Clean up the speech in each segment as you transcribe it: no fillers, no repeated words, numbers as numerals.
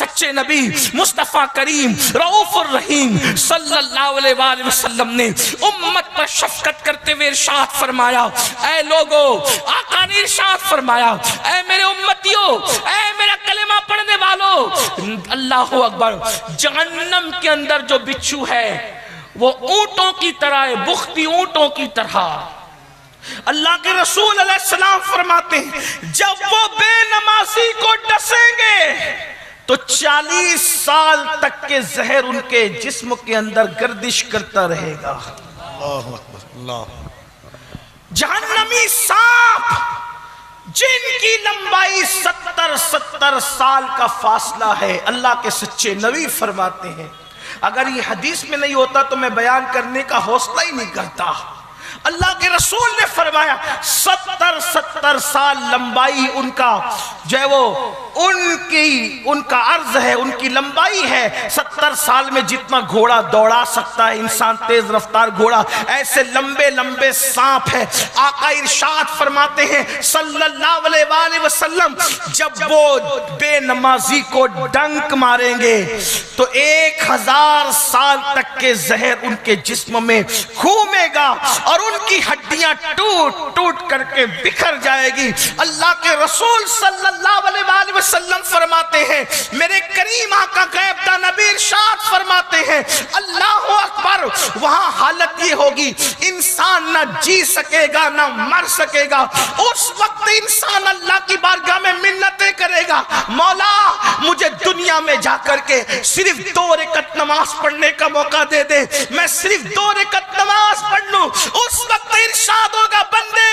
सच्चे नबी मुस्तफ़ा करीम रऊफुर रहीम सल्लल्लाहु अलैहि वसल्लम ने उम्मत पर शफकत करते हुए इरशाद फरमाया, ऐ लोगो, आका ने इरशाद फरमाया, ऐ मेरे उम्मतियों, ऐ मेरा कलेमा पढ़ने वालों, अल्लाहु अकबर, जहन्नम के अंदर जो बिच्छू है वो ऊंटों की तरह है, बुख्ती ऊंटों की तरह। अल्लाह के रसूल अलैहिस्सलाम फरमाते हैं जब वो बेनमाजी को डसेंगे तो 40 साल तक के जहर उनके जिस्म के अंदर गर्दिश करता रहेगा। अल्लाह। जहन्नमी सांप जिनकी लंबाई 70 साल का फासला है, अल्लाह के सच्चे नबी फरमाते हैं, अगर ये हदीस में नहीं होता तो मैं बयान करने का हौसला ही नहीं करता। अल्लाह के रसूल ने फरमाया 70 साल लंबाई उनका जो है वो उनका अर्ज है, उनकी लंबाई है। 70 साल में जितना घोड़ा दौड़ा सकता है इंसान, तेज रफ्तार घोड़ा, ऐसे लंबे लंबे सांप है। आका इरशाद फरमाते हैं सल्लल्लाहु अलैहि वसल्लम, जब वो बेनमाजी को डंक मारेंगे तो 1000 साल तक के जहर उनके जिस्म में घूमेगा और उनकी हड्डियां टूट टूट करके बिखर जाएगी। अल्लाह के रसूल सल्लल्लाहु अलैहि वसल्लम फरमाते हैं, मेरे करीम आका गैब नबी इरशाद फरमाते हैं, अल्लाह अकबर, वहां हालत ये होगी इंसान ना जी सकेगा ना मर सकेगा। उस वक्त इंसान अल्लाह की बारगाह में मिन्नतें करेगा, मौला मुझे दुनिया में जाकर के सिर्फ 2 रकात नमाज पढ़ने का मौका दे दे, मैं सिर्फ 2 रकात नमाज पढ़ लूं। उस वक्त इरशाद होगा, बंदे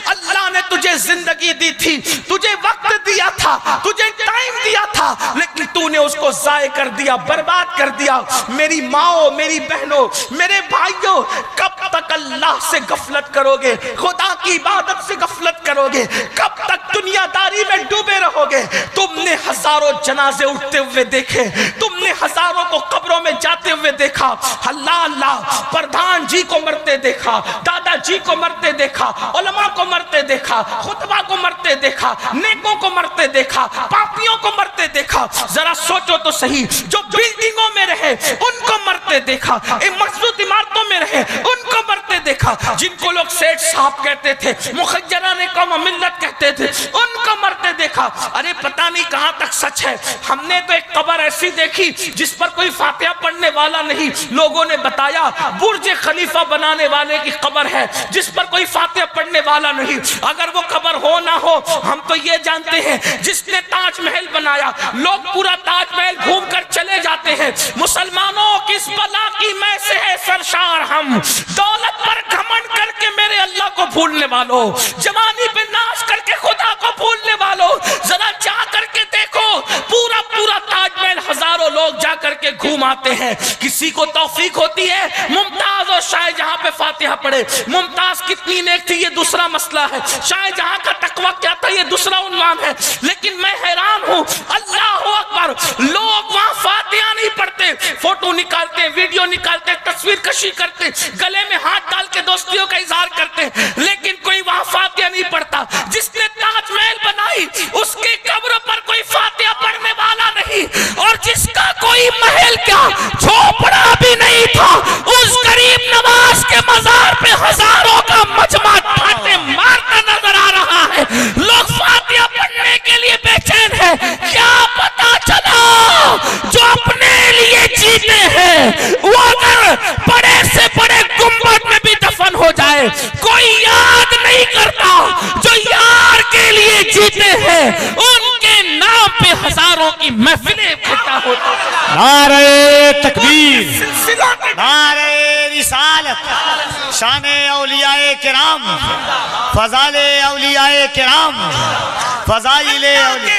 अल्लाह ने तुझे जिंदगी दी थी, तुझे वक्त दिया था, तुझे टाइम दिया था, लेकिन तूने उसको जाये कर दिया, बर्बाद कर दिया। मेरी माओ, मेरी बहनों, मेरे भाइयों, कब तक अल्लाह से गफलत करोगे, खुदा की इबादत से गफलत करोगे, कब तक दुनियादारी में डूबे रहोगे? तुमने हजारों जनाजे उठते हुए देखे, तुमने हजारों को कब्रों में जाते हुए देखा, अल्लाह अल्लाह, प्रधान जी को मरते देखा, दादाजी को मरते देखा, उलमा को मरते देखा, खुतबा को मरते देखा, नेकों को मरते देखा, पापियों को मरते देखा। जरा सोचो तो सही, जो बिल्डिंगों में रहे उनको मरते देखा, मजबूत इमारतों में रहे उनको मरते देखा, जिनको लोग सेठ साहब कहते थे, मुखज्जरा ने कौम मिल्लत कहते थे, उनको मरते देखा। अरे पता नहीं कहां तक सच है। हमने तो एक कब्र ऐसी देखी जिस पर कोई फातिहा पढ़ने वाला नहीं, लोगों ने बताया बुर्ज खलीफा बनाने वाले की कब्र है जिस पर कोई फातिहा पढ़ने वाला नहीं। अगर वो कब्र हो ना हो, हम तो ये जानते हैं जिसने ताजमहल बनाया, लोग पूरा ताजमहल घूम कर चले जाते हैं। मुसलमानों किस बला की मैं से है सरशार हम, दौलत पर घमंड करके मेरे अल्लाह को भूलने वालों, जवानी पे नाश करके खुदा को भूलने वालों, जरा जा करके देखो पूरा पूरा ताजमहल हजारों लोग जा करके घूम आते हैं। किसी को तौफीक होती है मुमताज और शाहजहां पे फातिहा पढ़े। मुमताज कितनी नेक थी ये दूसरा मसला है, शाहजहां का तकवा क्या था ये दूसरा उन्वान है। लेकिन मैं हैरान हूं, अल्लाह अकबर, लोग वहां फातिहा नहीं पढ़ते, फोटो निकालते, वीडियो निकालते, तस्वीर कशी करते, गले में हाथ डाल के दोस्तियों का इजहार करते, लेकिन कोई वहां फातिहा नहीं पढ़ता। जिसने ताजमहल बनाई उसके कब्र पर कोई फातिहा पढ़ने वाला नहीं, और जिसका कोई महल क्या झोपड़ा भी नहीं था, उस गरीब नवाज के मजार पे हजारों का मजमा ठाटे मारता नजर आ रहा है। लोग फातिहा पढ़ने के लिए बेचैन है। क्या पता चला जो अपने लिए जीते हैं वो अगर बड़े से बड़े गुंबद में भी दफन हो जाए, कोई याद नहीं करता। जो यार के लिए जीते हैं उनके नाम पे हजारों की महफिलें इकट्ठा होती हैं। नारे तकबीर, नारे रिसालत, शाने औलियाए किराम, फजाले औलियाए किराम, फजाइले औलिया।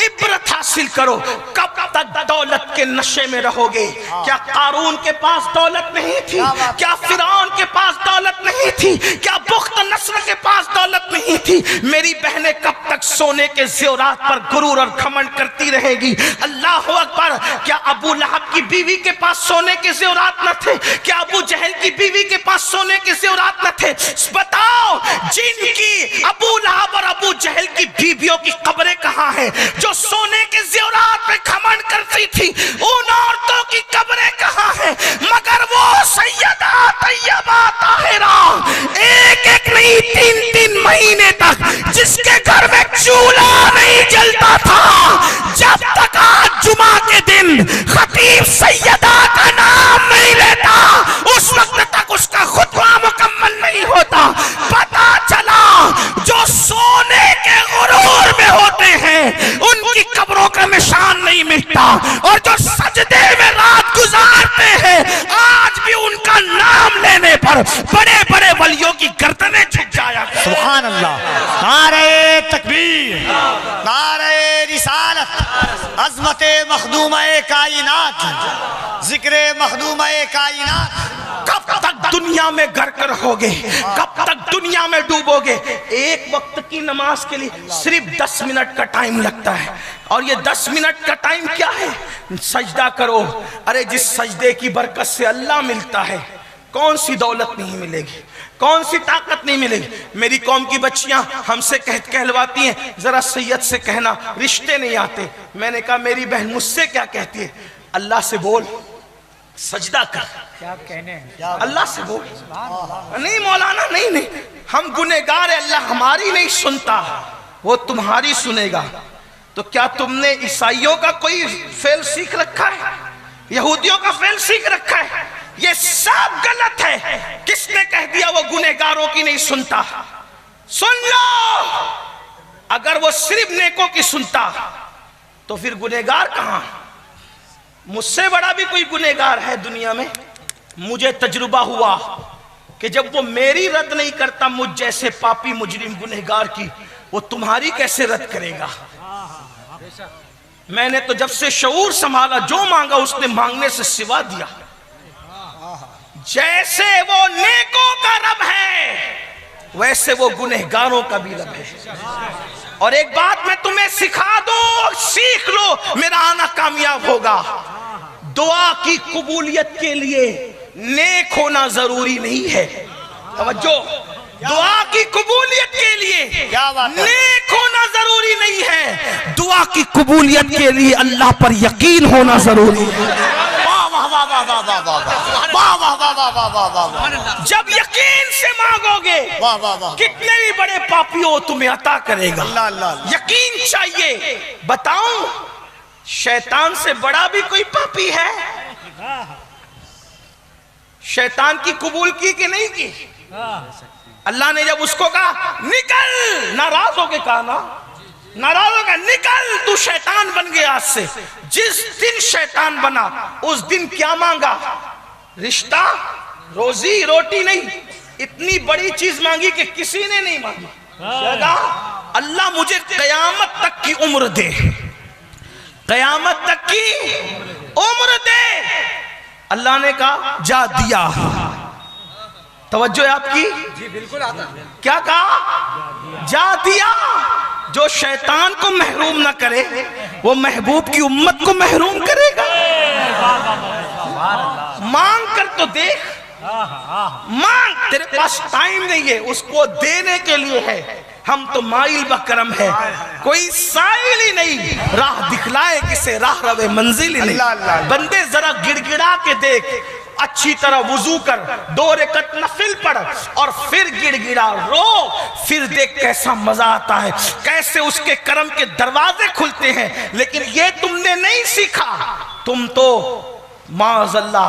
इब्रत हासिल करो। कब तक दौलत के नशे में रहोगे? क्या कारून के पास दौलत नहीं थी? क्या फिरौन के पास दौलत नहीं थी? क्या बुख्त नस्र के पास दौलत नहीं थी? मेरी बहनें कब तक सोने के ज़ेवरात पर गुरूर और घमंड करती रहेगी? अल्लाह अकबर, क्या अबू लहब की बीवी के पास सोने के ज़ेवरात न थे? क्या अबू जहल की बीवी के पास सोने के ज़ेवरात न थे? बताओ, जिनकी अबू लहब और अबू जहल की बीवियों की कब्रें कहां हैं? जो सोने के ज़ेवरात दिन खतीब सैयदा का नाम नहीं लेता उस वक्त तक उसका खुतबा मुकम्मल नहीं होता। पता चला जो सोने के गुरूर में होते हैं उनकी कब्रों का निशान नहीं मिटता, और जो सजदे में रात गुजारते हैं आज भी उनका नाम लेने पर बड़े बड़े वलियों की गर्दनें झुक जाया। सुभान अल्लाह। नारे तकबीर, नारे रिसालत, अज़मते मखदूमे कायनात, जिक्रे मखदूमे कायनात। कब तक दुनिया में गर्क रहोगे, कब तक दुनिया में डूबोगे? एक वक्त की नमाज के लिए सिर्फ 10 मिनट का टाइम लगता है, और ये 10 मिनट का टाइम क्या है? सजदा करो। अरे जिस सजदे की बरकत से अल्लाह मिलता है कौन सी दौलत नहीं मिलेगी, कौन सी ताकत नहीं मिलेगी। मेरी कौम की बच्चियां हमसे कहलवाती हैं जरा सैयद से कहना रिश्ते नहीं आते। मैंने कहा मेरी बहन मुझसे क्या कहती है? अल्लाह से बोल, सजदा कर, क्या कहने अल्लाह से बोल। नहीं मौलाना नहीं, हम गुनहगार है, अल्लाह हमारी नहीं सुनता, वो तुम्हारी सुनेगा। तो क्या तुमने ईसाइयों का कोई फेल सीख रखा है, यहूदियों का फेल सीख रखा है? ये सब गलत है। किसने कह दिया वो गुनहगारों की नहीं सुनता? सुन लो, अगर वो सिर्फ नेकों की सुनता तो फिर गुनहगार कहां? मुझसे बड़ा भी कोई गुनहगार है दुनिया में? मुझे तजुर्बा हुआ कि जब वो मेरी रद्द नहीं करता मुझ जैसे पापी मुजरिम गुनहगार की, वो तुम्हारी कैसे रद्द करेगा? मैंने तो जब से शऊर संभाला जो मांगा उसने मांगने से सिवा दिया। जैसे वो नेकों का रब है वैसे वो गुनहगारों का भी रब है। और एक बात मैं तुम्हें सिखा दो, सीख लो, मेरा आना कामयाब होगा। दुआ की कबूलियत के लिए नेक होना जरूरी नहीं है। तवज्जो, दुआ की कबूलियत के लिए नेक होना जरूरी नहीं है, दुआ की कबूलियत के लिए अल्लाह पर यकीन होना जरूरी है। जब यकीन से मांगोगे कितने भी बड़े पापी हो तुम्हें अता करेगा। यकीन चाहिए। बताऊं शैतान से बड़ा भी कोई पापी है? शैतान की कबूल की कि नहीं की? अल्लाह ने जब उसको कहा निकल, नाराज होके कहा ना, नाराज होकर निकल, तू शैतान बन गया आज से। जिस दिन शैतान बना उस दिन क्या मांगा? रिश्ता, रोजी रोटी नहीं, इतनी बड़ी चीज मांगी कि किसी ने नहीं मांगी। अल्लाह मुझे कयामत तक की उम्र दे, कयामत तक की उम्र दे। अल्लाह ने कहा जा दिया। तवज्जो है आपकी? जी बिल्कुल आता। क्या कहा? जा दिया। जो शैतान को महरूम ना करे वो महबूब की उम्मत को महरूम करेगा। मांग कर तो देख, मांग, तेरे पास टाइम नहीं है, उसको देने के लिए है। हम तो माइल बकरम है, कोई साइल ही नहीं, राह दिखलाए किसे राह रवे मंजिल ही नहीं। बंदे जरा गिड़गिड़ा के देख, अच्छी तरह वुजू कर, 2 रकत नफिल पढ़ और फिर गिड़गिड़ा रो, फिर देख कैसा मजा आता है, कैसे उसके करम के दरवाजे खुलते हैं। लेकिन ये तुमने नहीं सीखा। तुम तो माअज़ल्लाह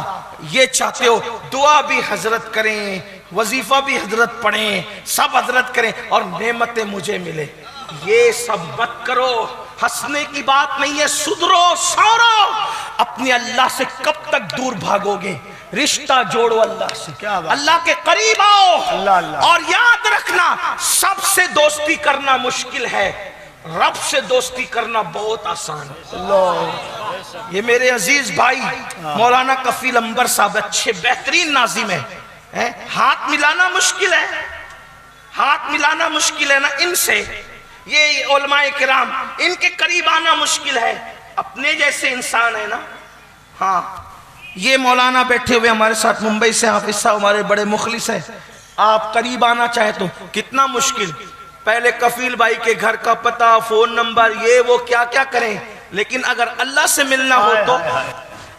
ये चाहते हो दुआ भी हजरत करें, वजीफा भी हजरत पढ़ें, सब हजरत करें और नेमतें मुझे मिले। ये सब मत करो, हंसने की बात नहीं है। सुधरो, सौरो। अपने अल्लाह से कब तक दूर भागोगे? रिश्ता जोड़ो अल्लाह से, अल्लाह के करीब आओ। और याद रखना, सबसे दोस्ती करना मुश्किल है, रब से दोस्ती करना बहुत आसान है। ये मेरे अजीज भाई मौलाना कफील अंबर साहब अच्छे बेहतरीन नाजिम है। हाथ मिलाना मुश्किल है, हाथ मिलाना मुश्किल है ना इनसे। ये उलमाए किराम, इनके करीब आना मुश्किल है। अपने जैसे इंसान है ना। हाँ, ये मौलाना बैठे हुए हमारे साथ मुंबई से, हाफिज साहब हमारे बड़े मुखलिस है। आप करीब आना चाहे तो कितना मुश्किल। पहले कफील भाई के घर का पता, फोन नंबर, ये वो क्या क्या करें। लेकिन अगर अल्लाह से मिलना हो तो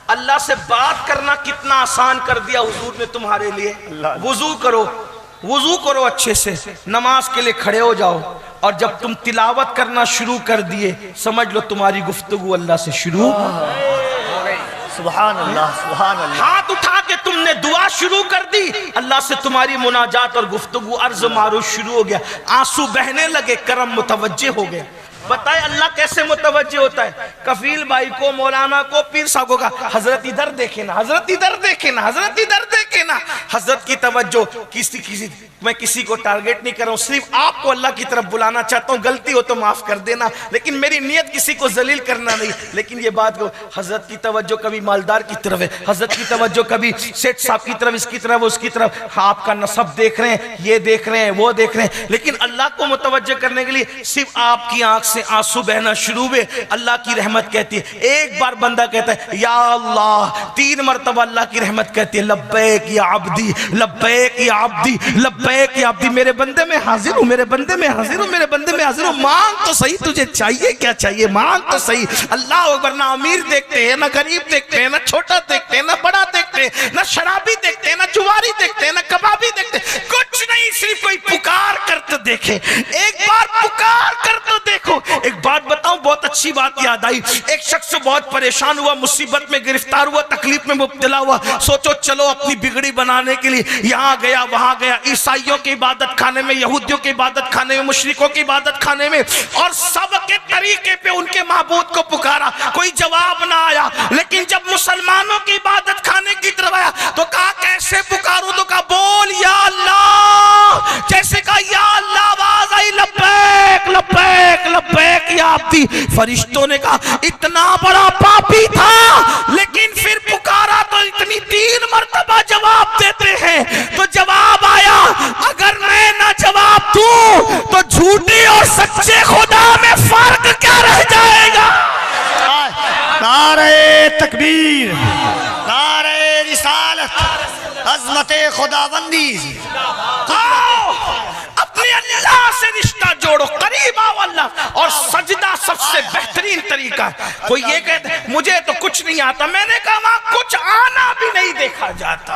अल्लाह से बात करना कितना आसान कर दिया हुजूर ने तुम्हारे लिए। वुजू करो, वुजू करो अच्छे से, नमाज के लिए खड़े हो जाओ, और जब तुम तिलावत करना शुरू कर दिए समझ लो तुम्हारी गुफ्तगू अल्लाह से शुरू। सुभान अल्लाह, सुभान अल्लाह। हाथ उठा के तुमने दुआ शुरू कर दी, अल्लाह से तुम्हारी मुनाजात और गुफ्तगू अर्ज मारूफ शुरू हो गया, आंसू बहने लगे, करम मुतवज्जे हो गया। बताए अल्लाह कैसे मुतवज्जे होता है? कफील भाई को, मौलाना को, पीर साहब को कहा, हजरत इधर देखे ना, हजरत इधर देखे ना, हजरत इधर देखे ना। हजरत की तवज्जो किसी मैं किसी को टारगेट नहीं कर रहा हूँ, सिर्फ आपको अल्लाह की तरफ बुलाना चाहता हूँ, गलती हो तो माफ कर देना, लेकिन मेरी नीयत किसी को जलील करना नहीं। लेकिन ये बात को, हजरत की तवज्जो कभी मालदार की तरफ है, हजरत की तवज्जो कभी सेठ साहब की तरफ, इसकी तरफ, उसकी तरफ, हाँ आपका नसब देख रहे हैं, ये देख रहे हैं, वो देख रहे हैं, लेकिन अल्लाह को मुतवज्जे करने के लिए सिर्फ आपकी आंख से आंसू बहना शुरू हुए, अल्लाह की रहमत कहती है। एक बार बंदा कहता है या अल्लाह, 3 मरतबा अल्लाह की रहमत कहती है, लब्बैक या अब्दी, लब्बैक या अब्दी, लब्बैक या अब्दी, मेरे बंदे में हाजिर हूँ, मेरे बंदे में हाजिर हूँ, मेरे बंदे में हाजिर हूँ, मांग तो सही, तुझे चाहिए क्या चाहिए, मांग तो सही। अल्लाह अकबर, ना अमीर देखते हैं, ना गरीब देखते हैं, ना छोटा देखते हैं, ना बड़ा देखते हैं, ना शराबी देखते हैं, ना जुआरी देखते हैं, ना कबाबी देखते हैं, कुछ नहीं, सिर्फ कोई पुकार कर तो देखे, एक बार पुकार कर तो देखो। एक बात बताऊं, बहुत अच्छी बात याद आई। एक शख्स बहुत परेशान हुआ, मुसीबत में गिरफ्तार हुआ, तकलीफ में मुब्तला हुआ, सोचो चलो अपनी बिगड़ी बनाने के लिए यहाँ गया वहां गया, ईसाइयों के इबादत खाने में, यहूदियों के इबादत खाने में, मुशरिकों की इबादत खाने में, और सबके तरीके पे उनके माबूद को पुकारा, कोई जवाब ना आया। लेकिन जब मुसलमानों की इबादत खाने की तरफ आया तो कहा कैसे पुकारूं, तो कहा बोल या अल्लाह, जैसे कहा या अल्लाह, आवाज आई लब्बैक लब्बैक लब्बैक या अब्दी। फरिश्तों ने कहा इतना बड़ा पापी था, लेकिन फिर पुकारा तो इतनी 3 मरतबा जवाब देते हैं, तो जवाब आया। अगर मैं ना जवाब दूं तो झूठे और सच्चे खुदा में फर्क क्या रह जाएगा? नारे तकबीर, नारे रिसालत, अज़मते खुदाबंदी। अपने अल्लाह से रिश्ता जोड़ो, करीब आओ अल्लाह, और सजदा सबसे बेहतरीन तरीका है। कोई ये कहते मुझे तो कुछ नहीं आता, मैंने कहा वहां कुछ आना भी नहीं देखा जाता,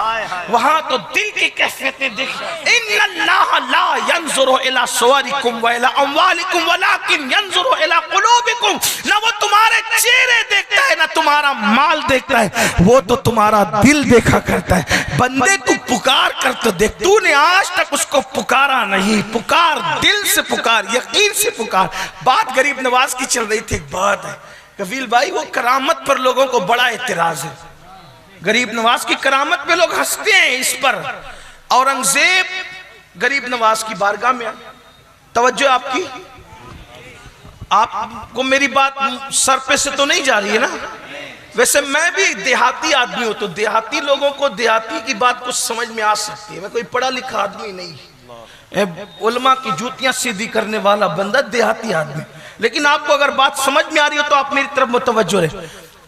वहां तो दिल की कैफियतें देख। इन्नल्लाह ला यंजुरु इला सुवरिकुम व इला अमवालिकुम वलाकिन यंजुरु इला कुलूबिकुम। ना वो तुम्हारे चेहरे देखता है, ना तुम्हारा माल देखता है, वो तो तुम्हारा दिल देखा करता है। बंदे तू पुकार कर तो देख, तूने आज तक उसको पुकारा नहीं, पुकार दिल से पुकार, यकीन से पुकार। बात गरीब नवाज की चल रही थी, एक बात है कफील भाई, वो करामत पर लोगों को बड़ा एतराज है, गरीब नवाज की करामत पे लोग हंसते हैं इस पर। औरंगजेब गरीब नवाज की बारगाह में, तवज्जो आपकी, आपको मेरी बात सर पे से तो नहीं जा रही है ना? वैसे मैं भी देहाती आदमी हूं, तो देहाती लोगों को देहाती की बात कुछ समझ में आ सकती है, मैं कोई पढ़ा लिखा आदमी नहीं, उलमा की जूतियां सीधी करने वाला बंदा, देहाती आदमी। लेकिन आपको अगर बात समझ में आ रही हो तो आप मेरी तरफ मुतवज्जो रहे।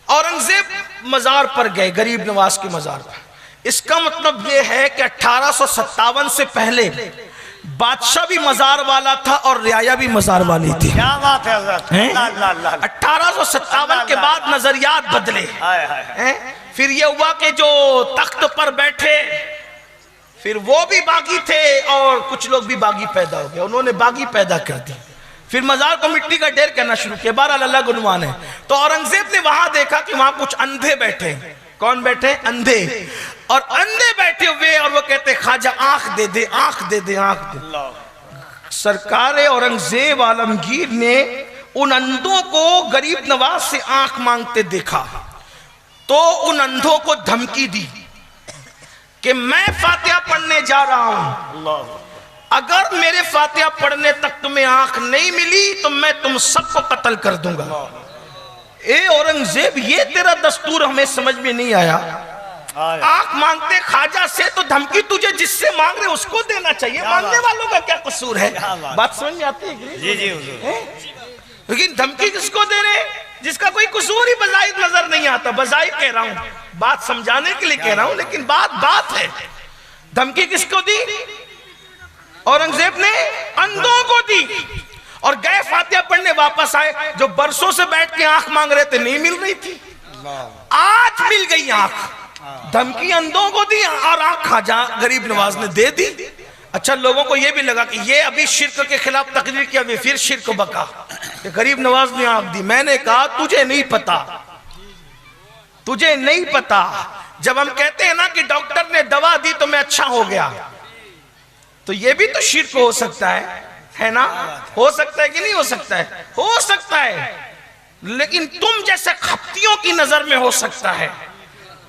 औरंगजेब मजार पर गए, गरीब नवाज के मजार पर। इसका मतलब यह है कि 1857 से पहले बादशाह भी मजार वाला था और रियाया भी मजार वाली थी। क्या बात है हज़रत? 1857 के बाद नजरियात बदले। फिर यह हुआ कि जो तख्त पर बैठे फिर वो भी बागी थे और कुछ लोग भी बागी पैदा हो गए, उन्होंने बागी पैदा कर दी। फिर मजार को मिट्टी का ढेर कहना शुरू किया। बहरहाल अल्लाह गुनवान है। तो औरंगजेब ने वहां देखा कि वहां कुछ अंधे बैठे हैं। कौन बैठे? अंधे। और अंधे बैठे हुए और वो कहते ख्वाजा आंख दे दे, आंख दे दे, आंख दे। सरकार औरंगजेब आलमगीर ने उन अंधों को गरीब नवाज से आंख मांगते देखा तो उन अंधों को धमकी दी कि मैं फातिहा पढ़ने जा रहा हूं, अगर मेरे फातिहा पढ़ने तक तुम्हें आंख नहीं मिली तो मैं तुम सबको कत्ल कर दूंगा। ए औरंगजेब, ये तेरा दस्तूर हमें समझ में नहीं आया। आंख मांगते ख्वाजा से तो धमकी तुझे जिससे मांग रहे उसको देना चाहिए, मांगने वालों का क्या कसूर है? बात समझ में आती है? जी जी। लेकिन धमकी किसको दे रहे? जिसका कोई कसूर ही बजाहिर नजर नहीं आता। बजाहिर कह रहा हूं, बात समझाने के लिए कह रहा हूं, लेकिन बात है। धमकी किसको दी? औरंगजेब ने अंधों को दी। और गए फातिहा पढ़ने, वापस आए। जो बरसों से बैठ के आंख मांग रहे थे नहीं मिल रही थी, आज मिल गई आंख। धमकी अंधों को दी और आंख ख्वाजा गरीब नवाज ने दे दी। अच्छा, लोगों को यह भी लगा कि ये अभी शिर्क के खिलाफ तकरीर किया, अभी फिर शिर्क बका कि गरीब नवाज ने आंख दी। मैंने कहा तुझे नहीं पता, तुझे नहीं पता, जब हम कहते हैं ना कि डॉक्टर ने दवा दी तो मैं अच्छा हो गया, तो ये भी तो शिर्क हो सकता है ना? हो सकता है कि नहीं हो सकता है? हो सकता है, लेकिन तुम जैसे खप्तियों की नजर में हो सकता है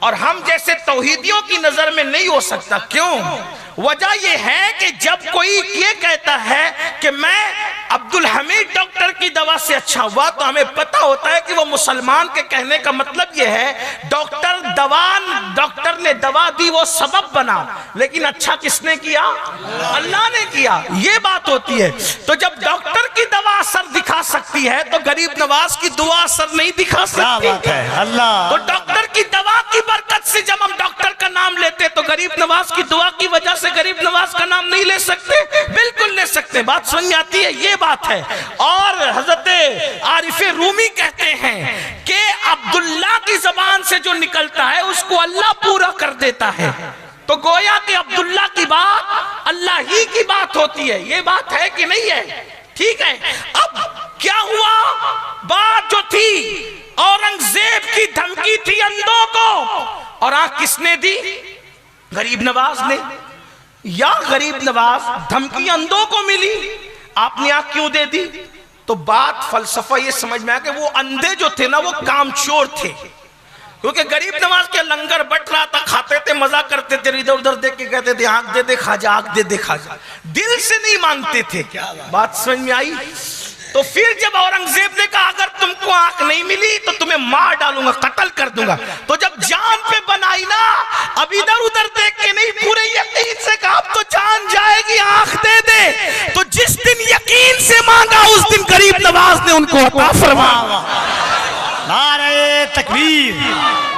और हम जैसे तौहीदियों की नजर में नहीं हो सकता। क्यों? वजह यह है कि जब कोई ये कहता है कि मैं अब्दुल हमीद डॉक्टर की दवा से अच्छा हुआ, तो हमें पता होता है कि वो मुसलमान के कहने का मतलब यह है डॉक्टर ने दवा दी, वो सबब बना, लेकिन अच्छा किसने किया? अल्लाह ने किया। ये बात होती है। तो जब डॉक्टर की दवा असर दिखा सकती है तो गरीब नवाज की दुआ असर नहीं दिखा सकती। बात है अल्लाह। तो डॉक्टर की दवा की बरकत से जब हम डॉक्टर का नाम लेते तो गरीब नवाज की दुआ की वजह से गरीब नवाज का नाम नहीं ले सकते? बिल्कुल ले सकते। बात समझ में आती है? ये बात है। और हजरत आरिफ रूमी कहते हैं कि अब्दुल्ला की जबान से जो निकलता है उसको अल्लाह पूरा कर देता है। तो गोया कि अब्दुल्ला की बात अल्लाह ही की बात होती है। ये बात है कि नहीं है? ठीक है। अब क्या हुआ? बात जो थी औरंगजेब की धमकी थी अंधों को, और आंख किसने दी? गरीब नवाज ने। या गरीब नवाज धमकी अंधों को मिली, आपने आंख क्यों दे दी? तो बात फलसफा ये समझ में आया कि वो अंधे जो थे ना वो कामचोर थे, क्योंकि गरीब नवाज के लंगर बट रहा था, खाते थे, मजा करते थे, इधर उधर देख के कहते थे आंख दे दे खाजा, आंख दे दे खाजा, दिल से नहीं मांगते थे। बात समझ में आई? तो फिर जब औरंगजेब ने कहा अगर तुमको आंख नहीं मिली तो तुम्हें मार डालूंगा, कत्ल कर दूंगा, तो जब जान पे बनाई ना, अब इधर उधर देख के नहीं, पूरे यकीन से कहा अब तो जान जाएगी, आंख दे दे। तो जिस दिन यकीन से मांगा उस दिन गरीब नवाज ने उनको अता फरमाया। नारे तकबीर,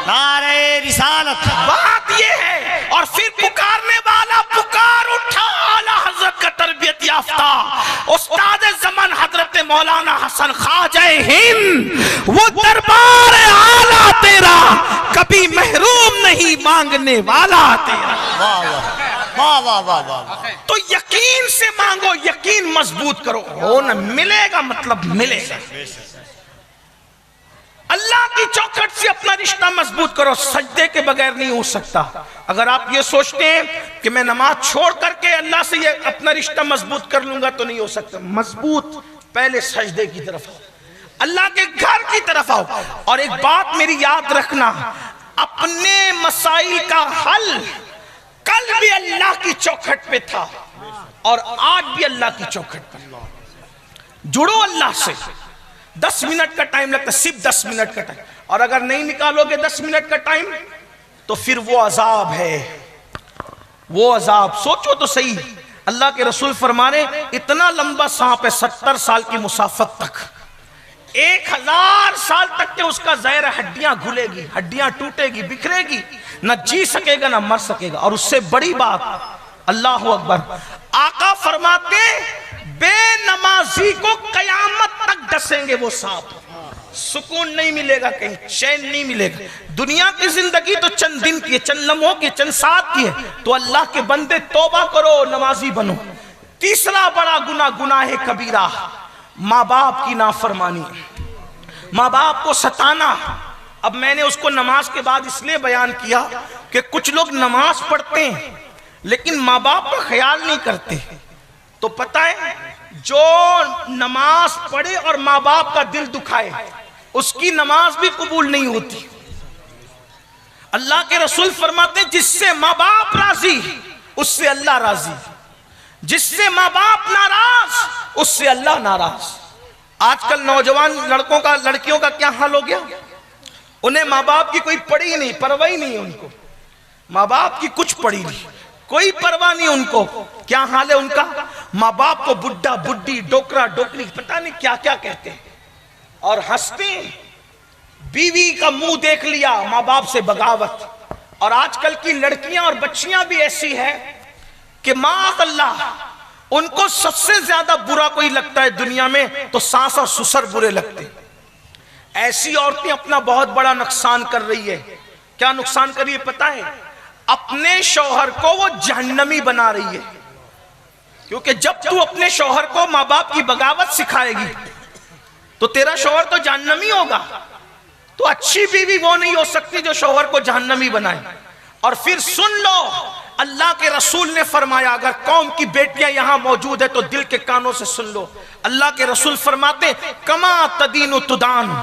नारे रिसालत। बात ये है। और फिर पुकारने वाला पुकार उठा, आला हजरत का तरबियत याफ्ता उस्ताद ज़मान हजरत मौलाना हसन ख्वाजा हिंद, वो दरबार आला तेरा कभी महरूम नहीं मांगने वाला तेरा। वाह वाह वाह वाह। तो यकीन से मांगो, यकीन मजबूत करो, हो न मिलेगा मतलब मिलेगा। अल्लाह की चौखट से अपना रिश्ता मजबूत करो, सजदे के बगैर नहीं हो सकता। अगर आप ये सोचते हैं कि मैं नमाज छोड़ करके अल्लाह से ये अपना रिश्ता मजबूत कर लूंगा तो नहीं हो सकता। मजबूत पहले सजदे की तरफ आओ, अल्लाह के घर की तरफ आओ। और एक बात मेरी याद रखना, अपने मसाइल का हल कल भी अल्लाह की चौखट पे था और आज भी अल्लाह की चौखट पर। जुड़ो अल्लाह से। 10 मिनट का टाइम लगता है, सिर्फ 10 मिनट का टाइम, और अगर नहीं निकालोगे 10 मिनट का टाइम तो फिर वो अजाब है, वो अजाब। सोचो तो सही, अल्लाह के रसूल फरमा रहे इतना लंबा सांप है 70 साल की मुसाफत तक, 1000 साल तक के उसका ज़हर, हड्डियां घुलेगी, हड्डियां टूटेगी, बिखरेगी, न जी सकेगा न मर सकेगा। और उससे बड़ी बात, अल्लाह अकबर, आका फरमाते बेनमाजी को कयामत तक डसेंगे वो सांप, सुकून नहीं मिलेगा, कहीं चैन नहीं मिलेगा। दुनिया की जिंदगी तो चंद दिन की है, चंद लम्हों की, चंद साथ की है। तो अल्लाह के बंदे तौबा करो, नमाजी बनो। तीसरा बड़ा गुनाह, गुनाह कबीरा, माँ बाप की नाफरमानी, माँ बाप को सताना। अब मैंने उसको नमाज के बाद इसलिए बयान किया कि कुछ लोग नमाज पढ़ते हैं लेकिन माँ बाप का ख्याल नहीं करते। तो पता है, जो नमाज पढ़े और माँ बाप का दिल दुखाए उसकी नमाज भी कबूल नहीं होती। अल्लाह के रसूल फरमाते जिससे माँ बाप राजी उससे अल्लाह राजी, जिससे माँ बाप नाराज उससे अल्लाह नाराज। आजकल नौजवान लड़कों का, लड़कियों का क्या हाल हो गया, उन्हें माँ बाप की कोई पड़ी ही नहीं, परवाह ही नहीं है उनको, माँ बाप की कुछ पड़ी नहीं, कोई परवाह नहीं उनको। क्या हाल है उनका, माँ बाप को बुड्ढा बुड्ढी, डोकरा डोकरी, पता नहीं क्या क्या कहते हैं और हंसते हैं। बीवी का मुंह देख लिया, माँ बाप से बगावत। और आजकल की लड़कियां और बच्चियां भी ऐसी है कि माअल्लाह, उनको सबसे ज्यादा बुरा कोई लगता है दुनिया में तो सास और ससुर बुरे लगते। ऐसी औरतें अपना बहुत बड़ा नुकसान कर रही है। क्या नुकसान कर रही है पता है, अपने शौहर को वो जहन्नमी बना रही है। क्योंकि जब तू अपने शौहर को माँ बाप की बगावत सिखाएगी तो तेरा शौहर तो जहन्नमी होगा। तो अच्छी बीवी वो नहीं हो सकती जो शौहर को जहन्नमी बनाए। और फिर सुन लो, अल्लाह के रसूल ने फरमाया, अगर कौम की बेटियां यहां मौजूद है तो दिल के कानों से सुन लो, अल्लाह के रसूल फरमाते, कमा तदीनु तुदान,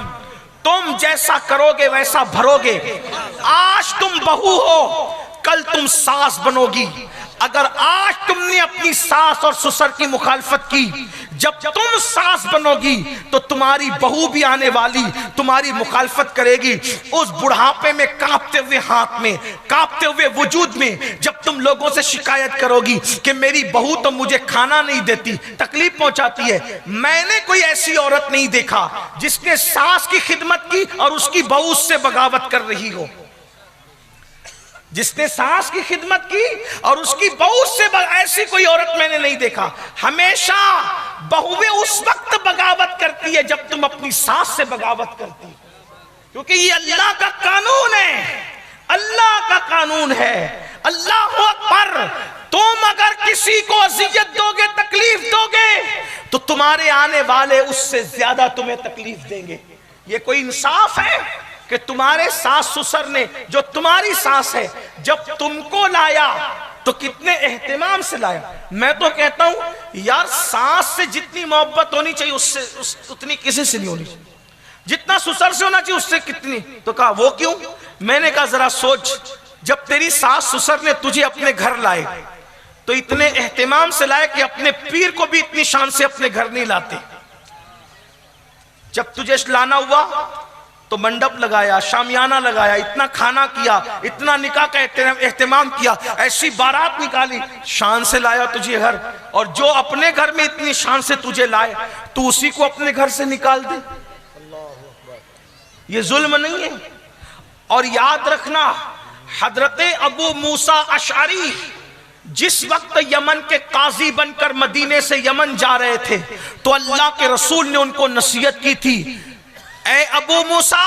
तुम जैसा करोगे वैसा भरोगे। आज तुम बहू हो, कल तुम सास बनोगी। अगर आज तुमने अपनी सास और ससुर की मुखालफत की, जब तुम सास बनोगी तो तुम्हारी बहू भी आने वाली तुम्हारी मुखालफत करेगी। उस बुढ़ापे में कांपते हुए हाथ में, कांपते हुए वजूद में, जब तुम लोगों से शिकायत करोगी कि मेरी बहू तो मुझे खाना नहीं देती, तकलीफ पहुंचाती है, मैंने कोई ऐसी औरत नहीं देखा जिसने सास की खिदमत की और उसकी बहू उससे बगावत कर रही हो। जिसने सास की खिदमत की और उसकी बहू से ऐसी कोई औरत मैंने नहीं देखा। हमेशा बहुएं उस वक्त बगावत करती है जब तुम अपनी सास से बगावत करती, क्योंकि ये अल्लाह का कानून है, अल्लाह का कानून है। अल्लाह अकबर। तुम अगर किसी को अजियत दोगे, तकलीफ दोगे, तो तुम्हारे आने वाले उससे ज्यादा तुम्हें तकलीफ देंगे। ये कोई इंसाफ है कि तुम्हारे सास ससुर ने, जो तुम्हारी सास है, जब तुमको लाया तो कितने एहतिमाम से लाया। मैं तो कहता हूं यार, सास से जितनी मोहब्बत होनी चाहिए उससे उतनी किसी से नहीं होनी चाहिए, जितना ससुर से होना चाहिए उससे कितनी। तो कहा वो क्यों? मैंने कहा जरा सोच, जब तेरी सास ससुर ने तुझे अपने घर लाए तो इतने एहतिमाम से लाए कि अपने पीर को भी इतनी शान से अपने घर नहीं लाते। जब तुझे लाना हुआ तो मंडप लगाया, शामियाना लगाया, इतना खाना किया, इतना निकाह का एहतमाम किया, ऐसी बारात निकाली, शान से लाया तुझे घर। और जो अपने घर में इतनी शान से तुझे लाए तू उसी को अपने घर से निकाल दे, ये जुल्म नहीं है? और याद रखना, हजरत अबू मूसा अशअरी जिस वक्त यमन के काजी बनकर मदीने से यमन जा रहे थे तो अल्लाह के रसूल ने उनको नसीहत की थी, ए अबू मूसा,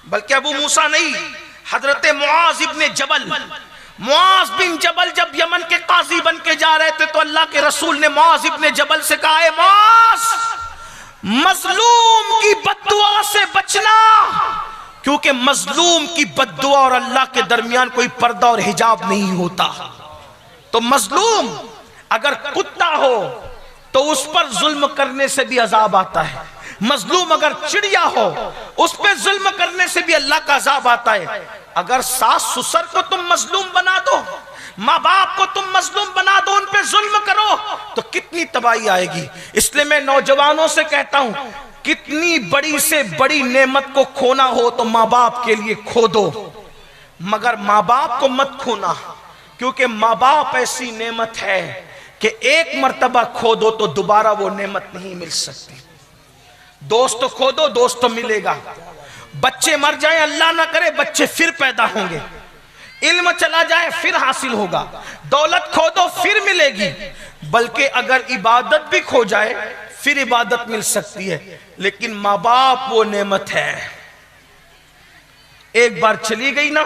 बल्कि अबू मूसा नहीं, हजरत मुआज इब्ने जबल, मुआज बिन जबल जब यमन के काजी बन के जा रहे थे तो अल्लाह के रसूल ने मुआज इब्ने जबल से कहा, ए मुआज, मजलूम की बद्दुआ से बचना, क्योंकि मजलूम की बद्दुआ और अल्लाह के दरमियान कोई पर्दा और हिजाब नहीं होता। तो मजलूम अगर कुत्ता हो तो उस पर जुल्म करने से भी अजाब आता है, मजलूम अगर चिड़िया हो उस पर जुल्म करने से भी अल्लाह का अजाब आता है। अगर सास ससुर को तुम मजलूम बना दो, माँ बाप को तुम मजलूम बना दो, उन पे जुल्म करो तो कितनी तबाही आएगी। इसलिए मैं नौजवानों से कहता हूं, कितनी बड़ी से बड़ी नेमत को खोना हो तो माँ बाप के लिए खो दो, मगर माँ बाप को मत खोना, क्योंकि माँ बाप ऐसी नेमत है कि एक मर्तबा खो दो तो दोबारा वो नेमत नहीं मिल सकती। दोस्त खो दो, दोस्त मिलेगा। बच्चे मर जाए, अल्लाह ना करे बच्चे फिर पैदा होंगे। इल्म चला जाए फिर हासिल होगा। दौलत खो दो फिर मिलेगी। बल्कि अगर इबादत भी खो जाए फिर इबादत मिल सकती है, लेकिन माँ बाप वो नेमत है, एक बार चली गई ना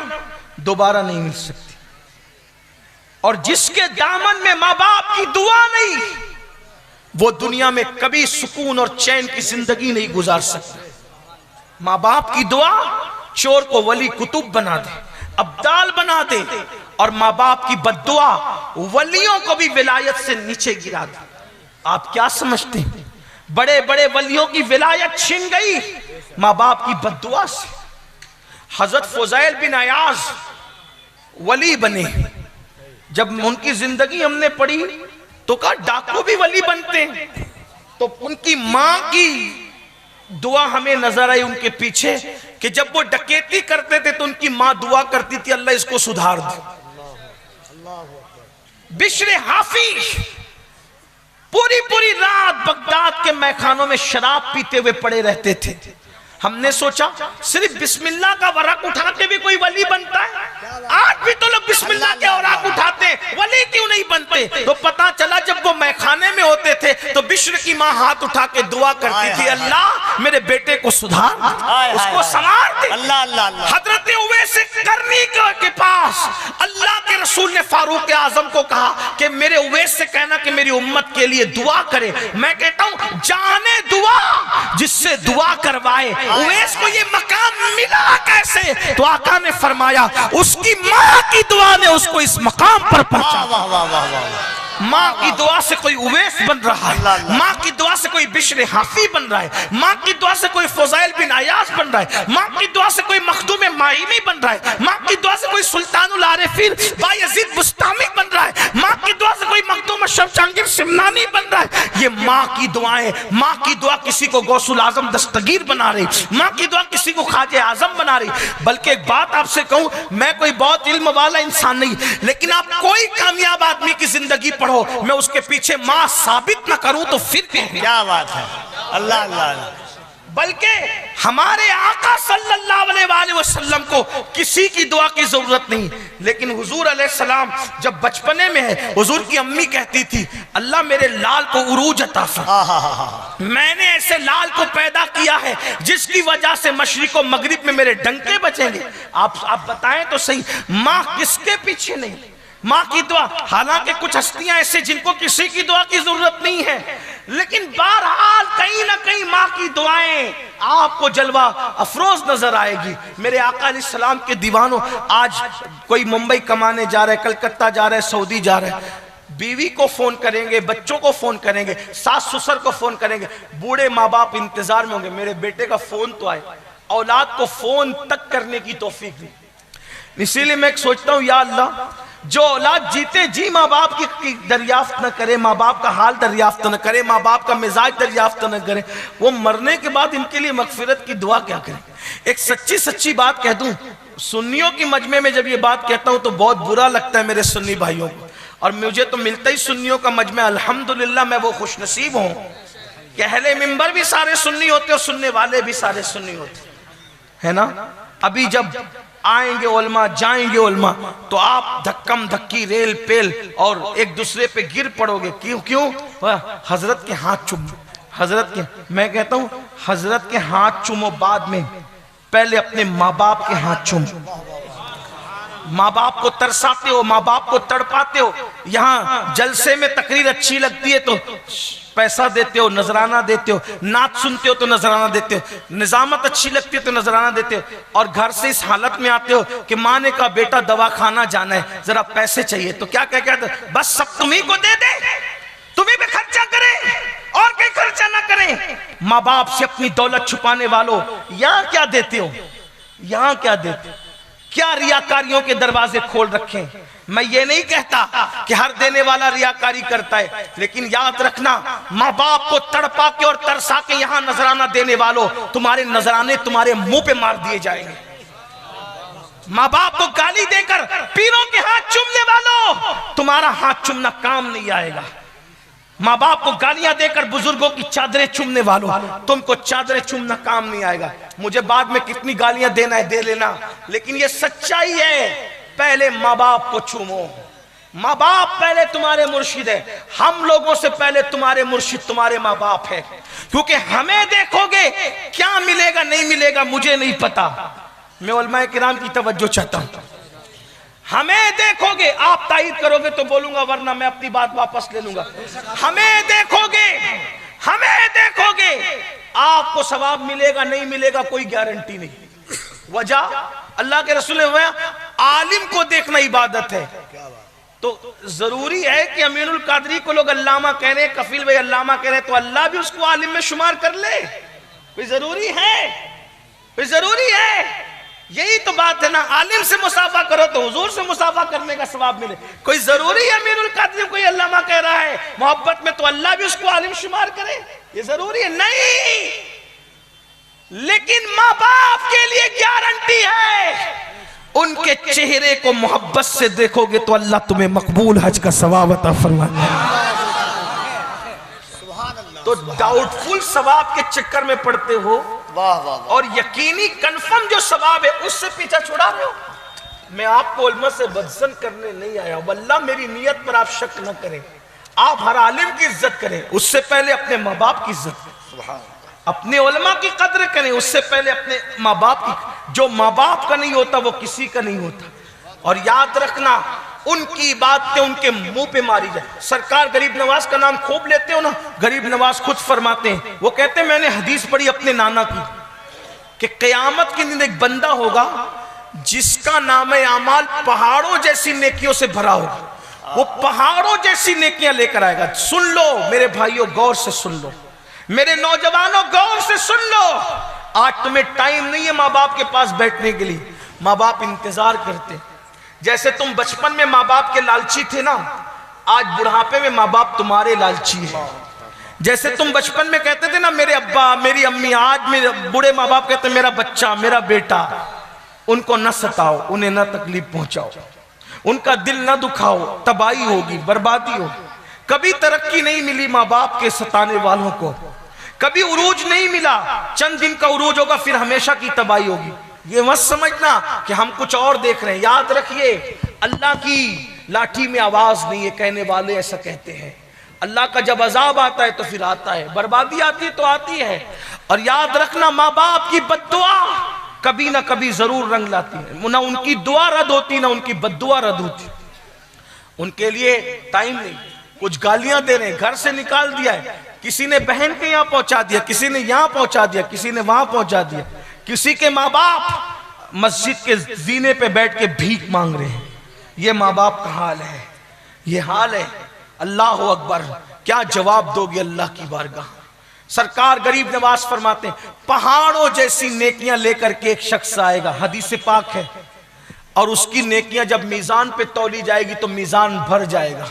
दोबारा नहीं मिल सकती। और जिसके दामन में माँ बाप की दुआ नहीं, वो दुनिया में कभी सुकून और चैन की जिंदगी नहीं गुजार सकता। माँ बाप की दुआ चोर को वली कुतुब बना दे, अब्दाल बना दे, और माँ बाप की बद्दुआ वलियों को भी विलायत से नीचे गिरा दे। आप क्या समझते हैं? बड़े बड़े वलियों की विलायत छिन गई माँ बाप की बद्दुआ से। हजरत फुज़ैल बिन अयाज वली बने। जब उनकी जिंदगी हमने पढ़ी तो कहा डाकू भी वली बनते हैं। तो उनकी मां की दुआ हमें नजर आई उनके पीछे कि जब वो डकैती करते थे तो उनकी मां दुआ करती थी, अल्लाह इसको सुधार दे। बिश्र हाफी पूरी पूरी रात बगदाद के मैखानों में शराब पीते हुए पड़े रहते थे। हमने सोचा सिर्फ बिस्मिल्लाह का वरक उठा के भी कोई वली बनता है? आज भी तो लोग बिस्मिल्लाह के वरक उठाते हैं, वली क्यों नहीं बनते? तो पता चला जब वो मैखाने में होते थे तो बिश्र की माँ हाथ उठा के दुआ करती थी, अल्लाह मेरे बेटे को सुधार, उसको संवार दे। हजरत उवैस करनी के पास अल्लाह के रसूल ने फारूक आजम को कहा कि मेरे उवैस से कहना कि मेरी उम्मत के लिए दुआ करे। मैं कहता हूं जाने दुआ जिससे दुआ करवाए, उवैस को ये मकाम मिला कैसे? तो आका ने फरमाया उसकी माँ की दुआ ने उसको इस मकाम पर पहुंचा। वाह वाह वाह वाह। माँ की दुआ से कोई उवैस बन रहा है, माँ की दुआ से कोई बिश्र हाफी बन रहा है, माँ की दुआ से कोई फुज़ैल बिन अयाज बन रहा है, माँ की दुआ से कोई मखदूम माइमी बन रहा है, माँ की दुआ से कोई सुल्तानुल आरिफीन बायज़ीद बुस्तामी बन रहा है, माँ की दुआ से कोई मखदूम अशरफ जहांगीर सिमनानी बन रहा है। ये माँ की दुआएं, माँ की दुआ किसी को गौसुल आजम दस्तगीर बना रही, माँ की दुआ किसी को ख्वाजा आजम बना रही। बल्कि एक बात आपसे कहूँ, मैं कोई बहुत इल्म वाला इंसान नहीं, लेकिन आप कोई कामयाब आदमी की जिंदगी पढ़ो, मैं उसके पीछे मां साबित ना करूं तो फिर क्या बात है। अल्लाह अल्लाह। बल्कि हमारे आका सल्लल्लाहु अलैहि वसल्लम को किसी की दुआ की जरूरत नहीं, लेकिन हुजूर अलैहिस्सलाम जब बचपने में है, हुजूर की अम्मी कहती थी अल्लाह मेरे लाल को उरूज अता फरमा, मैंने ऐसे लाल को पैदा किया है जिसकी वजह से मशरिक और मगरिब में मेरे डंके बचेंगे। आप बताएं तो सही, माँ किसके पीछे नहीं, माँ की दुआ। हालांकि कुछ हस्तियां ऐसे जिनको किसी की दुआ की जरूरत नहीं है, लेकिन बहरहाल कहीं ना कहीं माँ की दुआएं आपको जलवा अफरोज नजर आएगी। मेरे आका अलैहिस्सलाम के दीवानों, आज कोई मुंबई कमाने जा रहे, कलकत्ता जा रहे, सऊदी जा रहे, बीवी को फोन करेंगे, बच्चों को फोन करेंगे, सास ससुर को फोन करेंगे, बूढ़े माँ बाप इंतजार में होंगे मेरे बेटे का फोन तो आए। औलाद को फोन तक करने की तौफीक दी। इसीलिए मैं सोचता हूँ या अल्लाह, जो औलाद जीते जी माँ बाप की दरियाफ्त न करे, माँ बाप का हाल दरियाफ्त न करे, माँ बाप का मिजाज दरियाफ्त न करे, वो मरने के बाद इनके लिए मगफिरत की दुआ क्या करें। एक सच्ची बात कह दूं, सुन्नियों की मजमे में जब ये बात कहता हूं तो बहुत बुरा लगता है मेरे सुन्नी भाइयों को, और मुझे तो मिलता ही सुन्नियों का मजमा, अल्हम्दुलिल्लाह मैं वो खुशनसीब हूँ कि अहले मिंबर भी सारे सुन्नी होते और सुनने वाले भी सारे सुन्नी होते, है ना। अभी जब आएंगे उलमा, जाएंगे उलमा, तो आप धक्कम धक्की, रेल पेल और एक दूसरे पे गिर पड़ोगे। क्यों? हजरत के हाथ चूमो, हजरत के, मैं कहता हूँ हजरत के हाथ चूमो, बाद में पहले अपने माँ बाप के हाथ चूमो। माँ बाप को तरसाते हो, माँ बाप को तड़पाते हो, यहाँ जलसे में तकरीर अच्छी लगती है तो पैसा देते हो, नजराना देते हो, नाच सुनते हो तो नजराना देते हो, निजामत अच्छी लगती है तो नजराना देते हो, और घर से इस हालत में आते हो कि माँ ने कहा बेटा दवाखाना जाना है, जरा पैसे चाहिए, तो क्या कहते बस सब तुम्ही को दे दे, तुम्ही पे खर्चा करें और कहीं खर्चा ना करें। माँ बाप से अपनी दौलत छुपाने वालों, यहाँ क्या देते हो, यहाँ क्या देते हो, क्या रियाकारियों के दरवाजे खोल रखे। मैं ये नहीं कहता कि हर देने वाला रियाकारी करता है, लेकिन याद रखना, माँ बाप को तड़पा के और तरसा के यहाँ नजराना देने वालों, तुम्हारे नजराने तुम्हारे मुंह पे मार दिए जाएंगे। माँ बाप को गाली देकर पीरों के हाथ चूमने वालों, तुम्हारा हाथ चूमना काम नहीं आएगा। माँ बाप को गालियां देकर बुजुर्गों की चादरें चूमने वालों, तुमको चादरें चूमना काम नहीं आएगा। मुझे बाद में कितनी गालियां देना है दे लेना, लेकिन ये सच्चाई है। पहले माँ बाप को चूमो, माँ बाप पहले तुम्हारे मुर्शिद है, हम लोगों से पहले तुम्हारे मुर्शिद तुम्हारे माँ बाप है। क्योंकि हमें देखोगे क्या मिलेगा नहीं मिलेगा मुझे नहीं पता, मैं उलमाए किराम की तवज्जो चाहता हूं। हमें देखोगे, आप तायीद करोगे तो बोलूंगा, वरना मैं अपनी बात वापस ले लूंगा। हमें देखोगे, हमें देखोगे, आपको सवाब मिलेगा नहीं मिलेगा कोई गारंटी नहीं। वजह अल्लाह के रसूल ने फरमाया आलिम को देखना इबादत है। तो जरूरी है कि अमीनुल कादरी को लोग अल्लामा कह रहे हैं, कफील भाई अल्लामा कह रहे हैं, तो अल्लाह भी उसको आलिम में शुमार कर ले, कोई जरूरी है, कोई जरूरी है। यही तो बात है ना, आलिम से मुसाफा करो तो हुजूर से मुसाफा करने का सवाब मिले। कोई जरूरी है अमीरुल कादरी कोई अल्लामा कह रहा है मोहब्बत में तो अल्लाह भी उसको आलिम शुमार करे, ये जरूरी है नहीं। लेकिन माँ बाप के लिए गारंटी है, उनके चेहरे को मोहब्बत से देखोगे तो अल्लाह तुम्हें मकबूल हज का सवाब अता फरमाएगा। तो डाउटफुल सवाब के चक्कर में पड़ते हो, वाह वाह, और यकीनी कंफर्म जो सवाब है उससे पीछा छुड़ा रहे हो। मैं आपको उल्मा से बदसन करने नहीं आया, वल्लाह मेरी नीयत पर आप शक न करें। आप हर आलिम की इज्जत करें, उससे पहले अपने माँ बाप की इज्जत, अपने उलमा की कद्र करें, उससे पहले अपने माँ बाप की। जो माँ बाप का नहीं होता वो किसी का नहीं होता। और याद रखना, उनकी बातें उनके मुंह पे मारी जाए। सरकार गरीब नवाज का नाम खूब लेते हो ना, गरीब नवाज खुद फरमाते हैं, वो कहते हैं मैंने हदीस पढ़ी अपने नाना की कि क़यामत के दिन एक बंदा होगा जिसका नाम आमाल पहाड़ों जैसी नेकियों से भरा होगा। वो पहाड़ों जैसी नेकियां लेकर आएगा। सुन लो मेरे भाइयों, गौर से सुन लो, मेरे नौजवानों गौर से सुन लो। आज तुम्हें टाइम नहीं है माँ बाप के पास बैठने के लिए। माँ बाप इंतजार करते। जैसे तुम बचपन में माँ बाप के लालची थे ना, आज बुढ़ापे में माँ बाप तुम्हारे लालची है। जैसे तुम बचपन में कहते थे ना मेरे अब्बा मेरी अम्मी, आज मेरे बूढ़े माँ बाप कहते मेरा बच्चा मेरा बेटा। उनको न सताओ, उन्हें न तकलीफ पहुंचाओ, उनका दिल न दुखाओ, तबाही होगी, बर्बादी होगी। कभी तरक्की नहीं मिली माँ बाप के सताने वालों को, कभी उरूज नहीं मिला। चंद दिन का उरूज होगा, फिर हमेशा की तबाही होगी। ये मत समझना कि हम कुछ और देख रहे हैं। याद रखिए, अल्लाह की लाठी में आवाज नहीं है, कहने वाले ऐसा कहते हैं। अल्लाह का जब अजाब आता है तो फिर आता है, बर्बादी आती है तो आती है। और याद रखना, माँ बाप की बद्दुआ कभी ना कभी जरूर रंग लाती है। ना उनकी दुआ रद्द होती, ना उनकी बद्दुआ रद्द होती। उनके लिए टाइम नहीं। कुछ गालियां दे रहे हैं, घर से निकाल दिया है, किसी ने बहन के यहाँ पहुंचा दिया, किसी ने यहाँ पहुंचा दिया, किसी ने वहां पहुंचा दिया। किसी के माँ बाप मस्जिद के जीने पे बैठ के भीख मांग रहे हैं। ये माँ बाप का हाल है, ये हाल है। अल्लाह अकबर, क्या जवाब दोगे अल्लाह की बारगाह। सरकार गरीब नवाज फरमाते हैं, पहाड़ों जैसी नेकियां लेकर के एक शख्स आएगा, हदीस पाक है, और उसकी नेकियां जब मीजान पे तौली जाएगी तो मीजान भर जाएगा।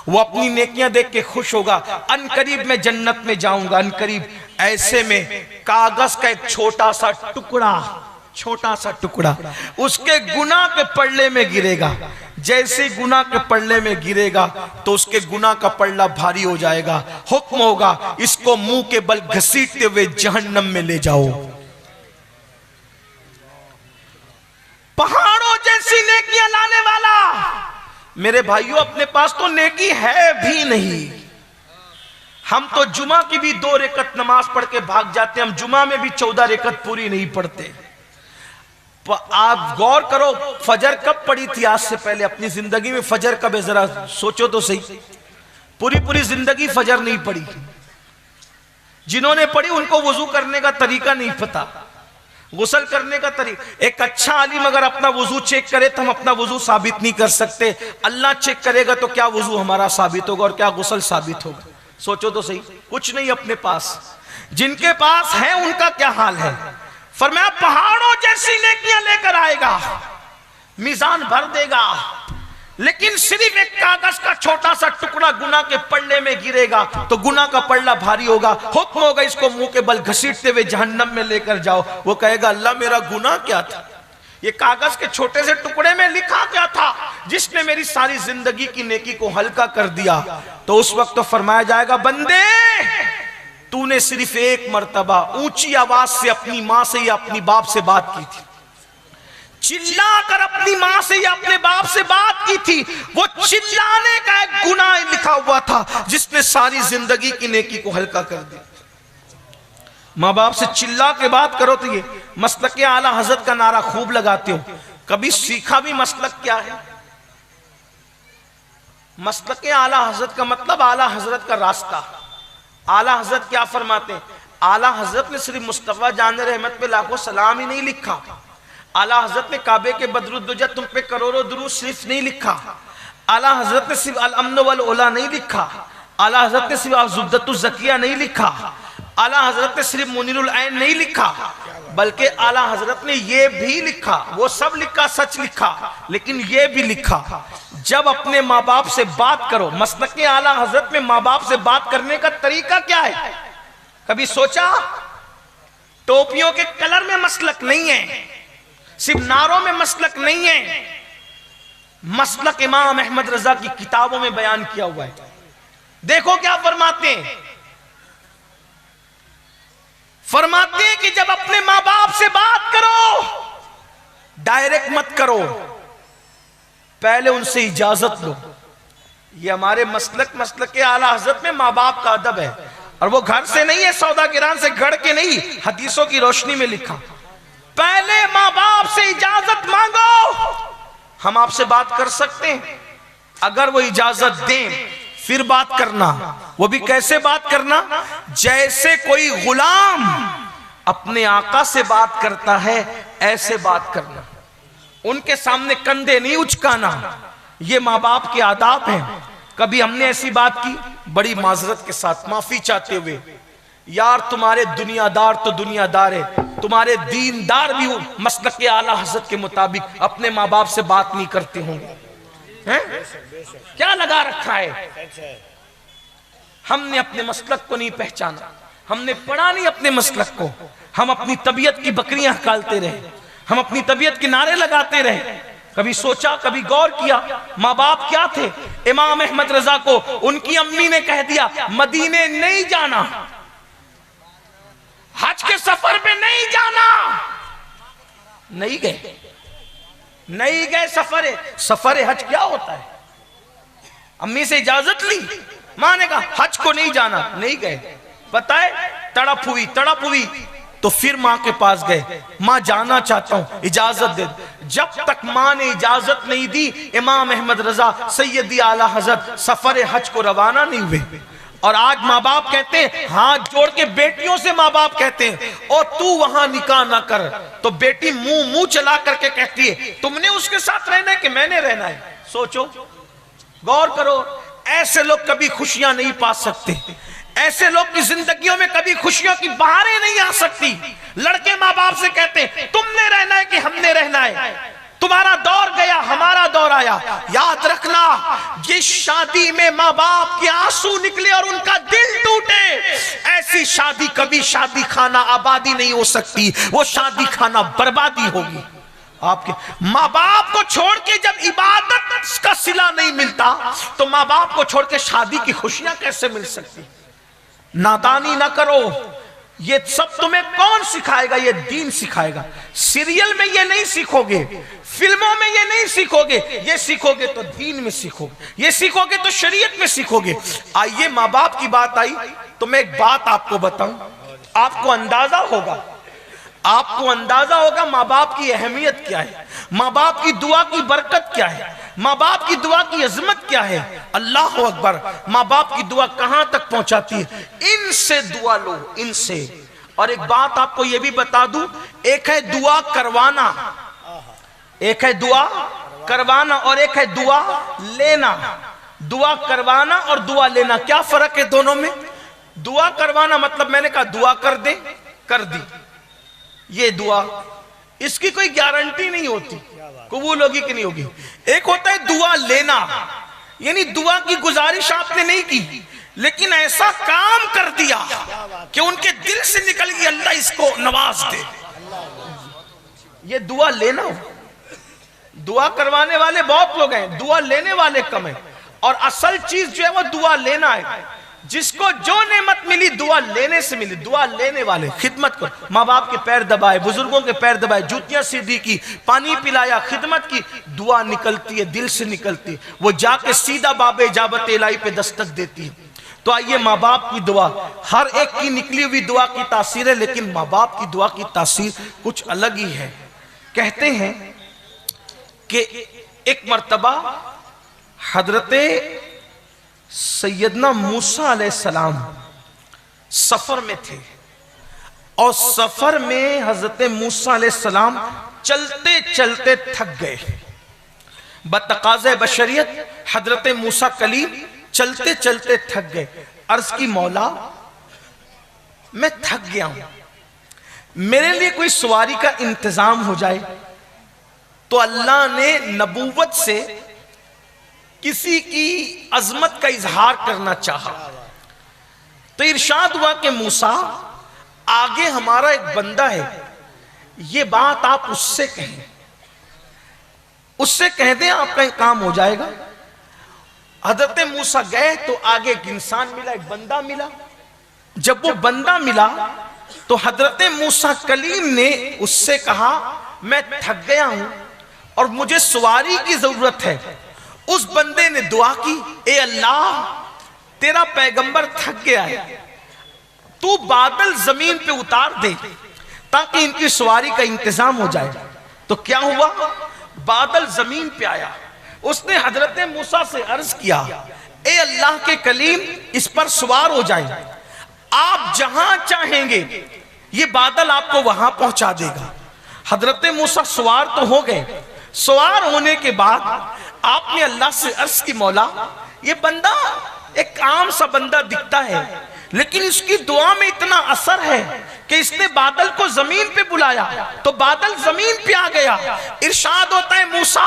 वो अपनी नेकियां देख के खुश होगा, अनकरीब मैं जन्नत में जाऊंगा, अनकरीब। ऐसे में कागज का एक छोटा सा टुकड़ा उसके गुनाह के पल्ले में गिरेगा। जैसे गुनाह के पल्ले में गिरेगा तो उसके गुनाह का पल्ला भारी हो जाएगा। हुक्म होगा, इसको मुंह के बल घसीटते हुए जहन्नम में ले जाओ। पहाड़ों जैसी नेकियां लाने वाला। मेरे भाइयों, अपने पास तो नेकी है भी नहीं। हम तो जुमा की भी 2 रकअत नमाज पढ़ के भाग जाते हैं। हम जुमा में भी 14 रकअत पूरी नहीं पढ़ते। आप गौर करो, फजर कब पड़ी थी आज से पहले अपनी जिंदगी में? फजर कब है, जरा सोचो तो सही। पूरी जिंदगी फजर नहीं पड़ी। जिन्होंने पढ़ी उनको वुजू करने का तरीका नहीं पता, गुसल करने का तरीका। एक अच्छा आलिम अगर अपना वुजू चेक करे तो हम अपना वुजू साबित नहीं कर सकते। अल्लाह चेक करेगा तो क्या वुजू हमारा साबित होगा और क्या गुसल साबित होगा? सोचो तो सही, कुछ नहीं अपने पास। जिनके पास है उनका क्या हाल है। फरमाया पहाड़ों जैसी नेकियां लेकर आएगा, मीजान भर देगा, लेकिन सिर्फ एक कागज का छोटा सा टुकड़ा गुनाह के पल्ले में गिरेगा तो गुनाह का पल्ला भारी होगा। हुक्म होगा, इसको मुंह के बल घसीटते हुए जहन्नम में लेकर जाओ। वो कहेगा, अल्लाह मेरा गुनाह क्या था? ये कागज के छोटे से टुकड़े में लिखा क्या था जिसने मेरी सारी जिंदगी की नेकी को हल्का कर दिया? तो उस वक्त तो फरमाया जाएगा, बंदे तूने सिर्फ एक मर्तबा ऊंची आवाज से अपनी मां से या अपनी बाप से बात की थी, चिल्लाकर अपनी मां से या अपने बाप से बात की थी। वो चिल्लाने का एक गुनाह लिखा हुआ था जिसने सारी जिंदगी की नेकी को हल्का कर दिया। माँ बाप से चिल्ला के बात करो तो ये मसलक आला हजरत का नारा खूब लगाते हो। कभी सीखा भी मसलक क्या है? मसलक आला हजरत का मतलब आला हजरत का रास्ता। आला हजरत क्या फरमाते हैं? आला हजरत ने सिर्फ मुस्तफा जान रहमत पे लाखों सलाम ही नहीं लिखा। आला हजरत ने काबे के बदरुद्दुजा तुम पे करोड़ों दुरूद सिर्फ नहीं लिखा। आला हजरत ने सिर्फ अल अम्न वल उला नहीं लिखा। आला हजरत ने सिर्फ ज़ुब्दतुज़ ज़किया नहीं लिखा। आला हजरत ने सिर्फ मुनीरुल ऐन नहीं लिखा, बल्कि आला हजरत ने ये भी लिखा, वो सब लिखा, सच लिखा, लेकिन ये भी लिखा, जब अपने माँ बाप से बात करो। मसलक आला हजरत में माँ बाप से बात करने का तरीका क्या है? कभी सोचा? टोपियों के कलर में मसलक नहीं है, सिर्फ नारों में मसलक नहीं है। मसलक इमाम अहमद रजा की किताबों में बयान किया हुआ है। देखो क्या फरमाते हैं। फरमाते हैं कि जब अपने माँ बाप से बात करो, डायरेक्ट मत करो, पहले उनसे इजाजत लो। ये हमारे मसलक आला हजरत में माँ बाप का अदब है, और वो घर से नहीं है, सौदागिरान से गढ़ के नहीं, हदीसों की रोशनी में लिखा। पहले माँ बाप से इजाजत मांगो। हम आपसे बात कर सकते हैं, अगर वो इजाजत दें फिर बात करना। वो भी कैसे बात करना? जैसे कोई गुलाम अपने आका से बात करता है ऐसे बात करना, उनके सामने कंधे नहीं उचकाना, ये माँ बाप के आदाब हैं। कभी हमने ऐसी बात की, बड़ी माजरत के साथ माफी चाहते हुए, यार तुम्हारे दुनियादार तो दुनियादार है, तुम्हारे दीनदार भी मसलक के आला हज़रत के मुताबिक अपने माँ बाप से बात नहीं करते होंगे, हैं? क्या लगा रखा है? हमने अपने मसलक को नहीं पहचाना, हमने पढ़ा नहीं अपने मसलक को, हम अपनी तबीयत की बकरियां हकालते रहे, हम अपनी तबीयत के नारे लगाते रहे। कभी सोचा, कभी गौर किया, माँ बाप क्या थे? इमाम अहमद रजा को उनकी अम्मी ने कह दिया मदीने नहीं जाना, हज के सफर पे नहीं जाना, नहीं गए, नहीं गए। सफर हज क्या होता है? अम्मी से इजाजत ली, मां ने कहा हज को नहीं जाना, नहीं गए। पता है, तड़प हुई तो फिर मां के पास गए, मां जाना चाहता हूं, इजाजत दे। जब तक मां ने इजाजत नहीं दी, इमाम अहमद रजा सैयदी आला हजरत सफर हज को रवाना नहीं हुए। और आज माँ बाप कहते हैं, हाथ जोड़ के बेटियों से माँ बाप कहते हैं और तू वहां निकाह ना कर, तो बेटी मुंह चला करके कहती है तुमने उसके साथ रहना है कि मैंने रहना है? सोचो, गौर करो। ऐसे लोग कभी खुशियां नहीं पा सकते, ऐसे लोग की जिंदगियों में कभी खुशियों की बहारें नहीं आ सकती। लड़के माँ बाप से कहते हैं तुमने रहना है कि हमने रहना है, तुम्हारा दौर गया हमारा दौर आया। याद रखना, जिस शादी में माँ बाप के आंसू निकले और उनका दिल टूटे, ऐसी शादी कभी शादी खाना आबादी नहीं हो सकती, वो शादी खाना बर्बादी होगी। आपके माँ बाप को छोड़ के जब इबादत का सिला नहीं मिलता, तो माँ बाप को छोड़ के शादी की खुशियां कैसे मिल सकती? नादानी ना करो, ये सब तुम्हें कौन सिखाएगा? ये दीन सिखाएगा। सीरियल में ये नहीं सीखोगे, फिल्मों में ये नहीं सीखोगे, ये सीखोगे तो दीन में सीखोगे, ये सीखोगे तो शरीयत में सीखोगे। आइए, माँ बाप की बात आई तो मैं एक बात आपको बताऊं, आपको अंदाजा होगा, माँ बाप की अहमियत क्या है, माँ बाप की दुआ की बरकत क्या है, माँ बाप की दुआ की अजमत क्या है। अल्लाह अकबर, माँ बाप की दुआ कहां तक पहुंचाती है? इनसे दुआ लो, इनसे। और एक बात आपको यह भी बता दूं, एक है दुआ करवाना, एक है दुआ करवाना और एक है दुआ लेना। दुआ करवाना और दुआ लेना, क्या फर्क है दोनों में? दुआ करवाना मतलब मैंने कहा दुआ कर दे, कर दी, ये दुआ, इसकी कोई गारंटी नहीं होती कबूल होगी कि नहीं होगी। एक होता है दुआ लेना, यानी दुआ की गुजारिश आपने नहीं की, लेकिन ऐसा काम कर दिया कि उनके दिल से निकल गई अल्लाह इसको नवाज दे, ये दुआ लेना। दुआ करवाने वाले बहुत लोग हैं, दुआ लेने वाले कम है। और असल चीज जो है वो दुआ लेना है। जिसको जो नेमत मिली दुआ लेने से मिली, दुआ लेने वाले खिदमत करो, माँ बाप के पैर दबाए, बुजुर्गों के पैर दबाए, जूतियां सीधी की, पानी पिलाया, खिदमत की, दुआ निकलती है, दिल से निकलती है, वो जाके सीधा बाबे इजाबत इलाही पे दस्तक देती है। तो आइए, माँ बाप की दुआ, हर एक की निकली हुई दुआ की तासीर है, लेकिन माँ बाप की दुआ की तासीर कुछ अलग ही है। कहते हैं कि एक मर्तबा हजरते सैयदना मूसा अलैहिस्सलाम सफर में थे और सफर में हजरत मूसा अलैहिस्सलाम चलते चलते थक गए। बतकाज़े बशरियत हजरत मूसा कलीम चलते चलते थक गए। अर्ज की मौला, मैं थक गया हूं, मेरे लिए कोई सवारी का इंतजाम हो जाए। तो अल्लाह ने नबूवत से किसी की अजमत का इजहार करना चाहा, तो इरशाद हुआ कि मूसा, आगे हमारा एक बंदा है, ये बात आप उससे कहें, उससे कह दें, आपका काम हो जाएगा। हजरत मूसा गए तो आगे एक इंसान मिला, एक बंदा मिला। जब वो बंदा मिला तो हजरत मूसा कलीम ने उससे कहा, मैं थक गया हूं और मुझे सवारी की जरूरत है। उस बंदे ने दुआ की, ए अल्लाह, तेरा पैगंबर थक गया है, तू बादल जमीन पे उतार दे ताकि इनकी सवारी का इंतजाम हो जाए। तो क्या हुआ, बादल जमीन पे आया। उसने हजरत मूसा से अर्ज किया, ए अल्लाह के कलीम, इस पर सवार हो जाए, आप जहां चाहेंगे ये बादल आपको वहां पहुंचा देगा। हजरत मूसा सवार तो हो गए। सवार होने के बाद आपने अल्लाह से अर्ज की, मौला ये बंदा एक आम सा बंदा दिखता है, लेकिन इसकी दुआ में इतना असर है कि इसने बादल को जमीन पे बुलाया तो बादल जमीन पे आ गया। इरशाद होता है, मूसा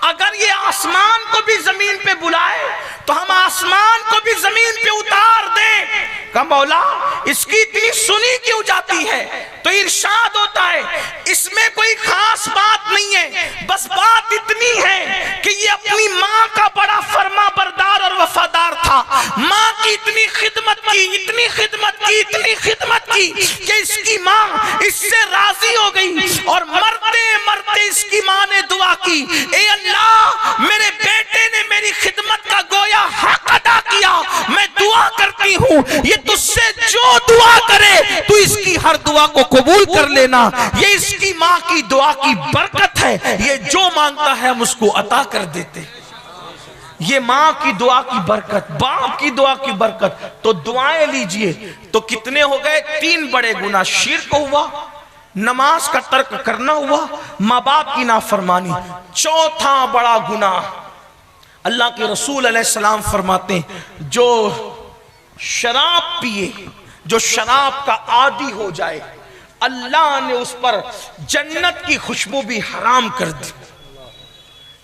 अगर ये आसमान को भी जमीन पे बुलाए तो हम आसमान को भी जमीन पे उतार दें। का मौला इसकी इतनी सुनी क्यों जाती है? तो इरशाद होता है, इसमें कोई खास बात नहीं है, बस बात इतनी है कि ये अपनी माँ का बड़ा फर्मा बरदार और वफादार था। माँ की इतनी खिदमत की, इतनी खिदमत की, इतनी खिदमत की कि इसकी माँ इससे राजी हो गई और मरते मरते इसकी माँ ने दुआ की, ए अल्लाह मेरे बेटे ने मेरी खिदमत का गोया हक अदा किया, मैं दुआ करती हूँ ये तुझसे जो दुआ करे तू इसकी हर दुआ को कबूल कर लेना। ये इसकी माँ की दुआ की बरकत है, ये जो मांगता है हम उसको अता कर देते। ये माँ की दुआ की बरकत, बाप की दुआ की बरकत। तो दुआएं लीजिए तो कितने हो गए? 3 बड़े गुनाह। शिर्क हुआ, नमाज का तर्क करना हुआ, माँ बाप की नाफरमानी। चौथा बड़ा गुनाह, अल्लाह के रसूल अलैहिस्सलाम फरमाते हैं, जो शराब पिए, जो शराब का आदी हो जाए, अल्लाह ने उस पर जन्नत की खुशबू भी हराम कर दी।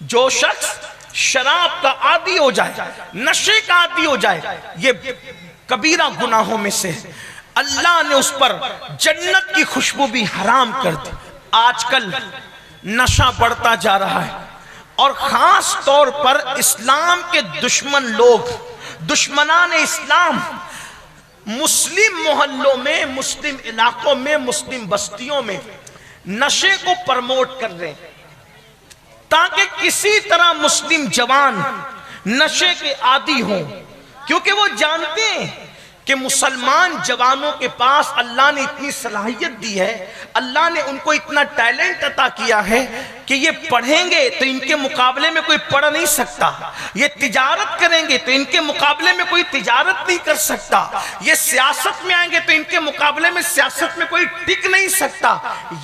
जो शख्स शराब का आदी हो जाए, नशे का आदी हो जाए, ये कबीरा गुनाहों में से, अल्लाह ने उस पर जन्नत की खुशबू भी हराम कर दी। आजकल नशा बढ़ता जा रहा है और खास तौर पर इस्लाम के दुश्मन लोग, दुश्मनान इस्लाम, मुस्लिम मोहल्लों में, मुस्लिम इलाकों में, मुस्लिम बस्तियों में नशे को प्रमोट कर रहे हैं ताकि किसी तरह मुस्लिम जवान नशे के आदी हों, क्योंकि वो जानते हैं कि मुसलमान जवानों के पास अल्लाह ने इतनी सलाहियत दी है, अल्लाह ने उनको इतना टैलेंट अता किया है कि ये पढ़ेंगे तो इनके मुकाबले में कोई पढ़ नहीं सकता, ये तिजारत करेंगे तो इनके मुकाबले में कोई तिजारत नहीं कर सकता, ये सियासत में आएंगे तो इनके मुकाबले में सियासत में कोई टिक नहीं सकता।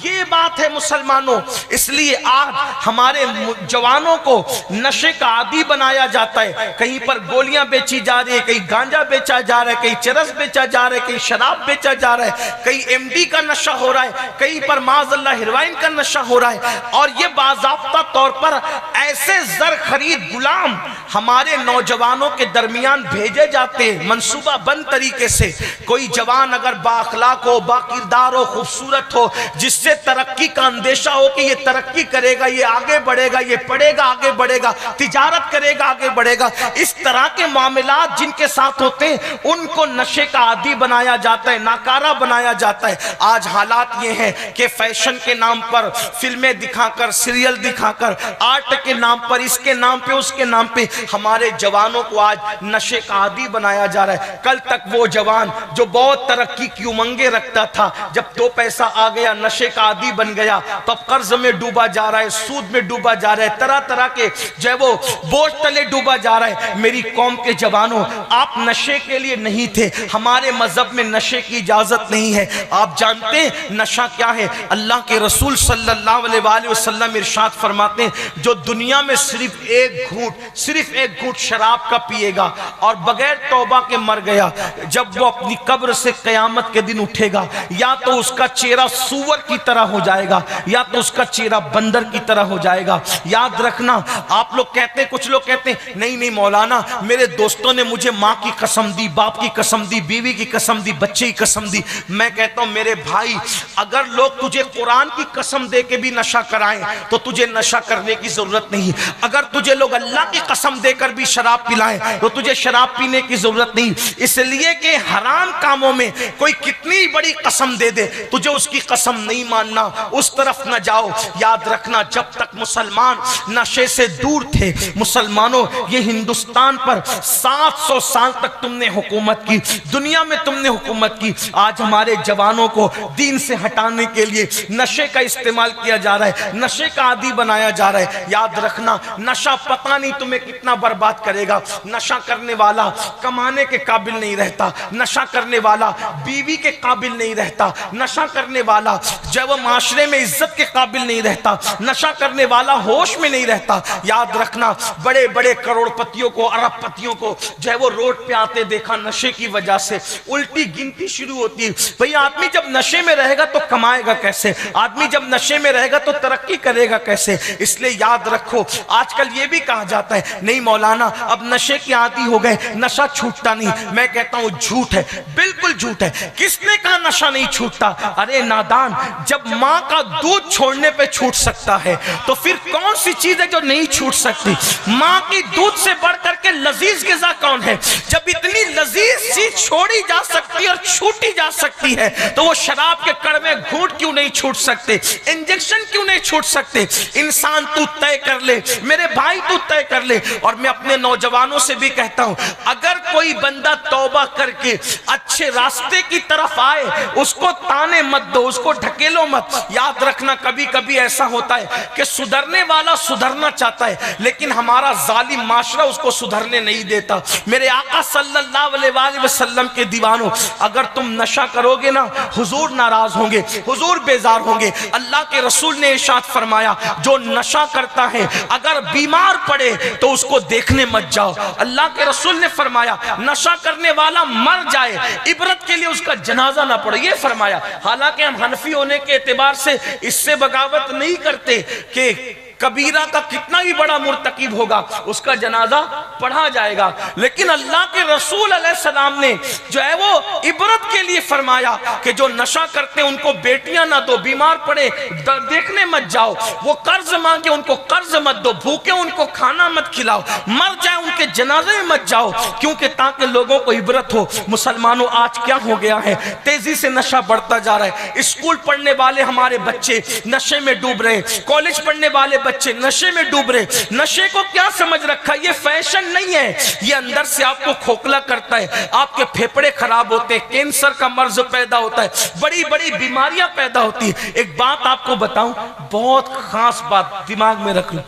ये बात है मुसलमानों। इसलिए आज हमारे जवानों को नशे का आदी बनाया जाता है। कहीं पर गोलियां बेची जा रही है, कहीं गांजा बेचा जा रहा है, कहीं चरस बेचा जा रहा है, कहीं शराब बेचा जा रहा है, कहीं एमडी का नशा हो रहा है, कहीं पर माज़अल्लाह हेरोइन का नशा हो रहा है। और ये बाज़ाब्ता तौर पर ऐसे जर खरीद गुलाम हमारे नौजवानों के दरमियान भेजे जाते हैं मंसूबा बंद तरीके से। कोई जवान अगर बाअखलाक हो, बाकिरदार हो, खूबसूरत हो, जिससे तरक्की का अंदेशा हो कि ये तरक्की करेगा, ये आगे बढ़ेगा, ये पढ़ेगा आगे बढ़ेगा, तिजारत करेगा आगे बढ़ेगा, इस तरह के मामलात जिनके साथ होते हैं उनको नशे का आदी बनाया जाता है, नाकारा बनाया जाता है। आज हालात ये हैं कि फैशन के नाम पर फिल्में दिखाकर, सीरियल दिखाकर, आर्ट के नाम पर, इसके नाम पे, उसके नाम पे हमारे जवानों को आज नशे का आदी बनाया जा रहा है। कल तक वो जवान जो बहुत तरक्की की उमंगे रखता था, जब 2 पैसा आ गया नशे का आदी बन गया, तब कर्ज में डूबा जा रहा है, सूद में डूबा जा रहा है, तरह तरह के जो है वो बोझ तले डूबा जा रहा है। मेरी कौम के जवानों, आप नशे के लिए नहीं थे, हमारे मजहब में नशे की इजाजत नहीं है। आप जानते हैं नशा क्या है? अल्लाह के रसूल सल्लल्लाहु अलैहि वसल्लम इरशाद फरमाते हैं, जो दुनिया में सिर्फ एक घूंट शराब का पिएगा और बगैर तौबा के मर गया, जब वो अपनी कब्र से कयामत के दिन उठेगा, या तो उसका चेहरा सूअर की तरह हो जाएगा या तो उसका चेहरा बंदर की तरह हो जाएगा। याद रखना। आप लोग कहते हैं, कुछ लोग कहते हैं नहीं नहीं मौलाना, मेरे दोस्तों ने मुझे माँ की कसम दी, बाप की कसम दी, बीवी की कसम दी, बच्चे की कसम दी। मैं कहता हूं मेरे भाई, अगर लोग तुझे कुरान की कसम दे के भी नशा कराएं तो तुझे नशा करने की जरूरत नहीं। अगर तुझे लोग अल्लाह की कसम देकर भी शराब पिलाएं तो तुझे शराब पीने की जरूरत नहीं। इसलिए कि हराम कामों में कोई कितनी बड़ी कसम दे दे, तुझे उसकी कसम नहीं मानना, उस तरफ न जाओ। याद रखना, जब तक मुसलमान नशे से दूर थे, मुसलमानों ये हिंदुस्तान पर 700 साल तक तुमने हुकूमत की, दुनिया में तुमने हुकूमत की। आज हमारे जवानों को दीन से हटाने के लिए नशे का इस्तेमाल किया जा रहा है, नशे का आदी बनाया जा रहा है। याद रखना, नशा पता नहीं तुम्हें कितना बर्बाद करेगा। नशा करने वाला कमाने के काबिल नहीं रहता, नशा करने वाला बीवी के काबिल नहीं रहता, नशा करने वाला जब वो माशरे में इज्जत के काबिल नहीं रहता, नशा करने वाला होश में नहीं रहता। याद रखना, बड़े बड़े करोड़पतियों को, अरबपतियों को जो है वो रोड पे आते देखा, नशे की वजह से उल्टी गिनती शुरू होती है। भाई आदमी जब नशे में रहेगा तो कमाएगा कैसे? आदमी जब नशे में रहेगा तो तरक्की करेगा कैसे? इसलिए याद रखो, आजकल ये भी कहा जाता है नहीं मौलाना अब नशे की आदी हो गए, नशा छूटता नहीं। मैं कहता हूं झूठ है, बिल्कुल झूठ है। किसने कहा नशा नहीं छूटता? अरे नादान, जब मां का दूध छोड़ने पे छूट सकता है तो फिर कौन सी चीज है जो नहीं छूट सकती? मां की दूध से बढ़कर के लजीज ग़िज़ा कौन है? जब इतनी लजीज चीज छोड़ी जा सकती है और छूटी जा सकती है तो वो शराब के कड़वे घूंट क्यों नहीं छूट सकते? इंजेक्शन क्यों नहीं छूट सकते? इंसान तू तय कर ले, मेरे भाई तू तय कर ले। और मैं अपने नौजवानों से भी कहता हूं, अगर कोई बंदा तौबा करके अच्छे रास्ते की तरफ आए, उसको ताने मत दो, उसको ढकेलो मत। याद रखना, कभी कभी ऐसा होता है कि सुधरने वाला सुधरना चाहता है लेकिन हमारा जालिम माशरा उसको सुधरने नहीं देता। मेरे आका सल्लल्लाहु अलैहि वसल्लम के दीवानों, अगर तुम नशा करोगे ना, हुजूर नाराज होंगे, हुजूर बेजार होंगे। अल्लाह के रसूल ने इरशाद फरमाया, जो नशा करता है अगर बीमार पड़े तो उसको देखने मत जाओ। अल्लाह के रसूल ने फरमाया, नशा करने वाला मर जाए, इबरत के लिए उसका जनाजा ना पड़े, ये फरमाया। हालांकि हम हनफी होने के एतबार से इससे बगावत नहीं करते कि कबीरा का कितना भी बड़ा मुर्तकिब होगा उसका जनाजा पढ़ा जाएगा, लेकिन अल्लाह के रसूल अलैहिस्सलाम ने जो है वो इबरत के लिए फरमाया कि जो नशा करते हैं उनको बेटियां ना दो, बीमार पड़े देखने मत जाओ, वो कर्ज मांगे उनको कर्ज मत दो, भूखे उनको खाना मत खिलाओ, मर जाए उनके जनाजे में मत जाओ, क्योंकि ताकि लोगों को इबरत हो। मुसलमानों, आज क्या हो गया है, तेजी से नशा बढ़ता जा रहा है। स्कूल पढ़ने वाले हमारे बच्चे नशे में डूब रहे, कॉलेज पढ़ने वाले बच्चे नशे में डूब रहे। नशे को क्या समझ रखा? ये फैशन नहीं है, ये अंदर से आपको खोखला करता है, आपके फेफड़े खराब होते हैं, कैंसर का मर्ज पैदा होता है, बड़ी बड़ी बीमारियां पैदा होती है। एक बात आपको बताऊं, बहुत खास बात दिमाग में रख लो।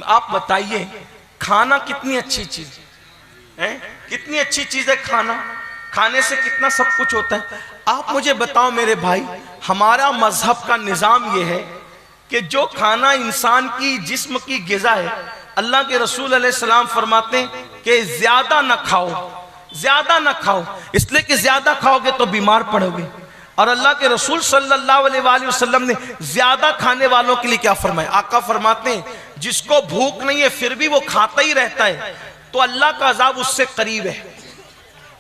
आप बताइए, खाना कितनी अच्छी चीज है, कितनी अच्छी चीज है खाना, खाने से कितना सब कुछ होता है। आप मुझे बताओ मेरे भाई, हमारा मजहब का निजाम यह है कि जो खाना इंसान की जिस्म की ग़िज़ा है, अल्लाह के रसूल अलैहिस्सलाम फरमाते हैं कि ज्यादा ना खाओ, ज्यादा ना खाओ, इसलिए कि ज्यादा खाओगे तो बीमार पड़ोगे। और अल्लाह के रसूल सल्लल्लाहु अलैहि वसल्लम ने ज्यादा खाने वालों के लिए क्या फरमाया? आका फरमाते हैं, जिसको भूख नहीं है फिर भी वो खाता ही रहता है तो अल्लाह का अजाब उससे करीब है,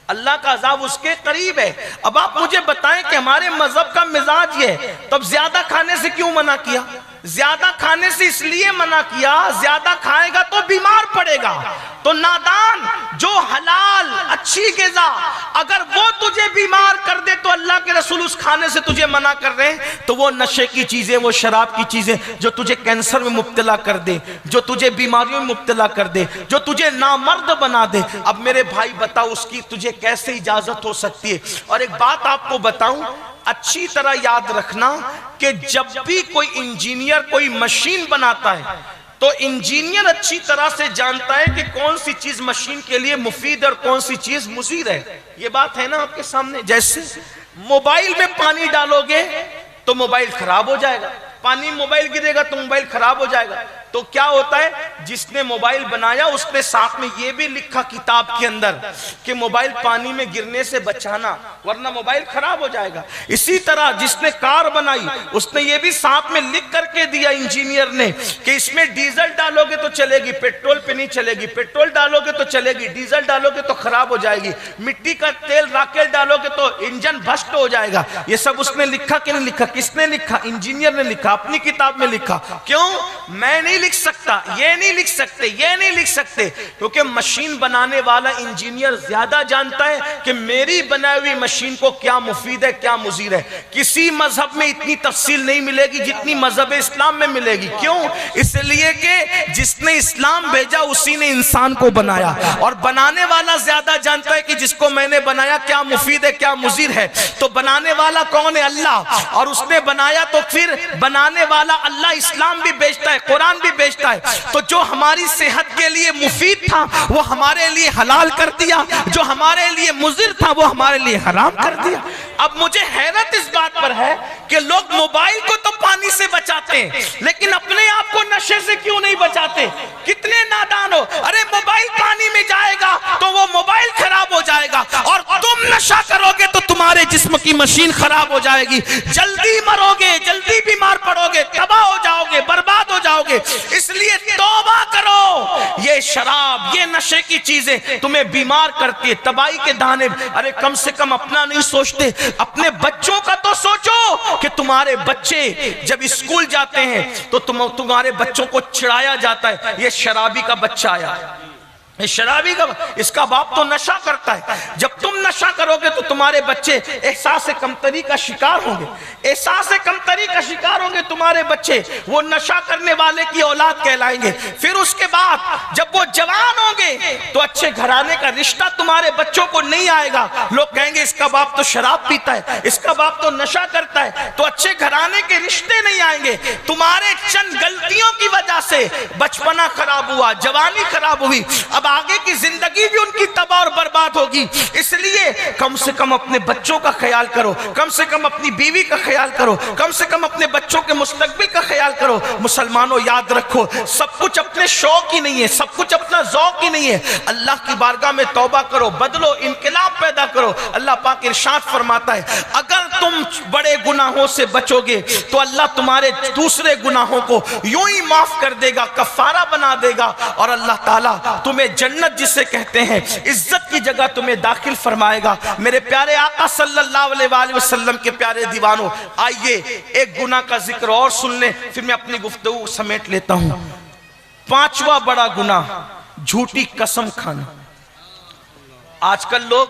अल्लाह का अजाब उसके करीब है। अब आप मुझे बताएं कि हमारे मजहब का मिजाज ये है, तब ज्यादा खाने से क्यों मना किया? ज्यादा खाने से इसलिए मना किया, ज्यादा खाएगा तो बीमार पड़ेगा। तो नादान, जो हलाल अच्छी ग़िज़ा अगर वो तुझे बीमार कर दे तो अल्लाह के रसूल उस खाने से तुझे मना कर रहे हैं। तो वो नशे की चीजें, वो शराब की चीजें जो तुझे कैंसर में मुब्तला कर दे, जो तुझे बीमारियों में मुब्तला कर दे, जो तुझे नामर्द बना दे, अब मेरे भाई बताओ उसकी तुझे कैसे इजाजत हो सकती है? और एक बात आपको बताऊं, अच्छी तरह याद रखना कि जब भी कोई इंजीनियर कोई मशीन बनाता है तो इंजीनियर अच्छी तरह से जानता है कि कौन सी चीज मशीन के लिए मुफीद और कौन सी चीज मुज़ीर है। ये बात है ना आपके सामने। जैसे मोबाइल में पानी डालोगे तो मोबाइल खराब हो जाएगा, पानी मोबाइल गिरेगा तो मोबाइल खराब हो जाएगा। तो क्या होता है, जिसने मोबाइल बनाया उसने साथ में ये भी लिखा किताब के अंदर कि मोबाइल पानी में गिरने से बचाना वरना मोबाइल खराब हो जाएगा। इसी तरह जिसने कार बनाई उसने ये भी साथ में लिख करके दिया इंजीनियर ने कि इसमें डीजल डालोगे तो चलेगी, पेट्रोल पे नहीं चलेगी, पेट्रोल डालोगे तो चलेगी, डीजल डालोगे तो खराब हो जाएगी, मिट्टी का तेल राकेल डालोगे तो इंजन भ्रष्ट हो जाएगा। ये सब उसने लिखा कि नहीं लिखा? किसने लिखा? इंजीनियर ने लिखा, अपनी किताब में लिखा। क्यों? मैं नहीं लिख सकता, ये नहीं लिख सकते, ये नहीं लिख सकते, क्योंकि मशीन बनाने वाला इंजीनियर ज्यादा जानता है कि मेरी बनाई हुई मशीन को क्या मुफीद है, क्या मुज़ीर है। किसी मजहब में इतनी तफसील नहीं मिलेगी जितनी मजहब इस्लाम में मिलेगी। क्यों? इसलिए कि जिसने इस्लाम भेजा उसी ने इंसान को बनाया, और बनाने वाला ज्यादा जानता है कि जिसको मैंने बनाया क्या मुफीद है, क्या मुज़ीर है। तो बनाने वाला कौन है? अल्लाह। और उसने बनाया तो फिर बनाने वाला अल्लाह इस्लाम भी भेजता है, कुरान भी भी बेचता है। तो जो हमारी सेहत के लिए मुफीद था वो हमारे लिए हलाल कर दिया, जो हमारे लिए मुज़िर था वो हमारे लिए हराम कर दिया। अब मुझे हैरत इस बात पर है कि लोग मोबाइल को तो पानी से बचाते हैं लेकिन अपने आप को नशे से क्यों नहीं बचाते? कितने नादान हो। अरे मोबाइल पानी में जाएगा तो वो मोबाइल खराब हो जाएगा, और तुम नशा करोगे तो तुम्हारे जिस्म की मशीन खराब हो जाएगी, जल्दी मरोगे, जल्दी बीमार पड़ोगे, तबाह हो जाओगे, बर्बाद हो जाओगे। इसलिए तौबा करो। ये शराब, ये नशे की चीजें तुम्हें बीमार करती है, तबाही के दाने। अरे कम से कम अपना नहीं सोचते, अपने बच्चों का तो सोचो कि तुम्हारे बच्चे जब स्कूल जाते हैं तो तुम्हारे बच्चों को चिढ़ाया जाता है, ये शराबी का बच्चा आया, शराबी का, इसका बाप तो नशा करता है। जब तुम नशा करोगे तो तुम्हारे बच्चे एहसास कमतरी का शिकार होंगे, एहसास कमतरी का शिकार होंगे तुम्हारे बच्चे, वो नशा करने वाले की औलाद कहलाएंगे। फिर उसके बाद जब वो जवान होंगे तो अच्छे घराने का रिश्ता तुम्हारे बच्चों को नहीं आएगा। लोग कहेंगे इसका बाप तो शराब पीता है, इसका बाप तो नशा करता है, तो अच्छे घराने के रिश्ते नहीं आएंगे। तुम्हारे चंद गलतियों की वजह से बचपना खराब हुआ, जवानी खराब हुई, अब आगे की जिंदगी भी उनकी तबाह और बर्बाद होगी। इसलिए कम से कम अपने बच्चों का ख्याल करो, कम से कम अपनी बीवी का ख्याल करो, कम से कम अपने बच्चों के मुस्तकबिल का ख्याल करो। मुसलमानों याद रखो, सब कुछ अपने शौक ही नहीं है, सब कुछ अपना ज़ौक ही नहीं है। अल्लाह की बारगाह में तौबा करो, बदलो, इनकलाब पैदा करो। अल्लाह पाक इरशाद फरमाता है, अगर तुम बड़े गुनाहों से बचोगे तो अल्लाह तुम्हारे दूसरे गुनाहों को यूं ही माफ कर देगा, कफारा बना देगा, और अल्लाह ताला तुम्हें जन्नत जिसे कहते हैं इज्जत की जगह तुम्हें दाखिल फरमाएगा। मेरे प्यारे आका सल्लल्लाहु अलैहि वसल्लम के प्यारे दीवानों, आइए एक गुनाह का जिक्र और सुन लें, फिर मैं अपनी गुफ्तगू समेट लेता हूं। पांचवा बड़ा गुनाह, झूठी कसम खाना। आजकल लोग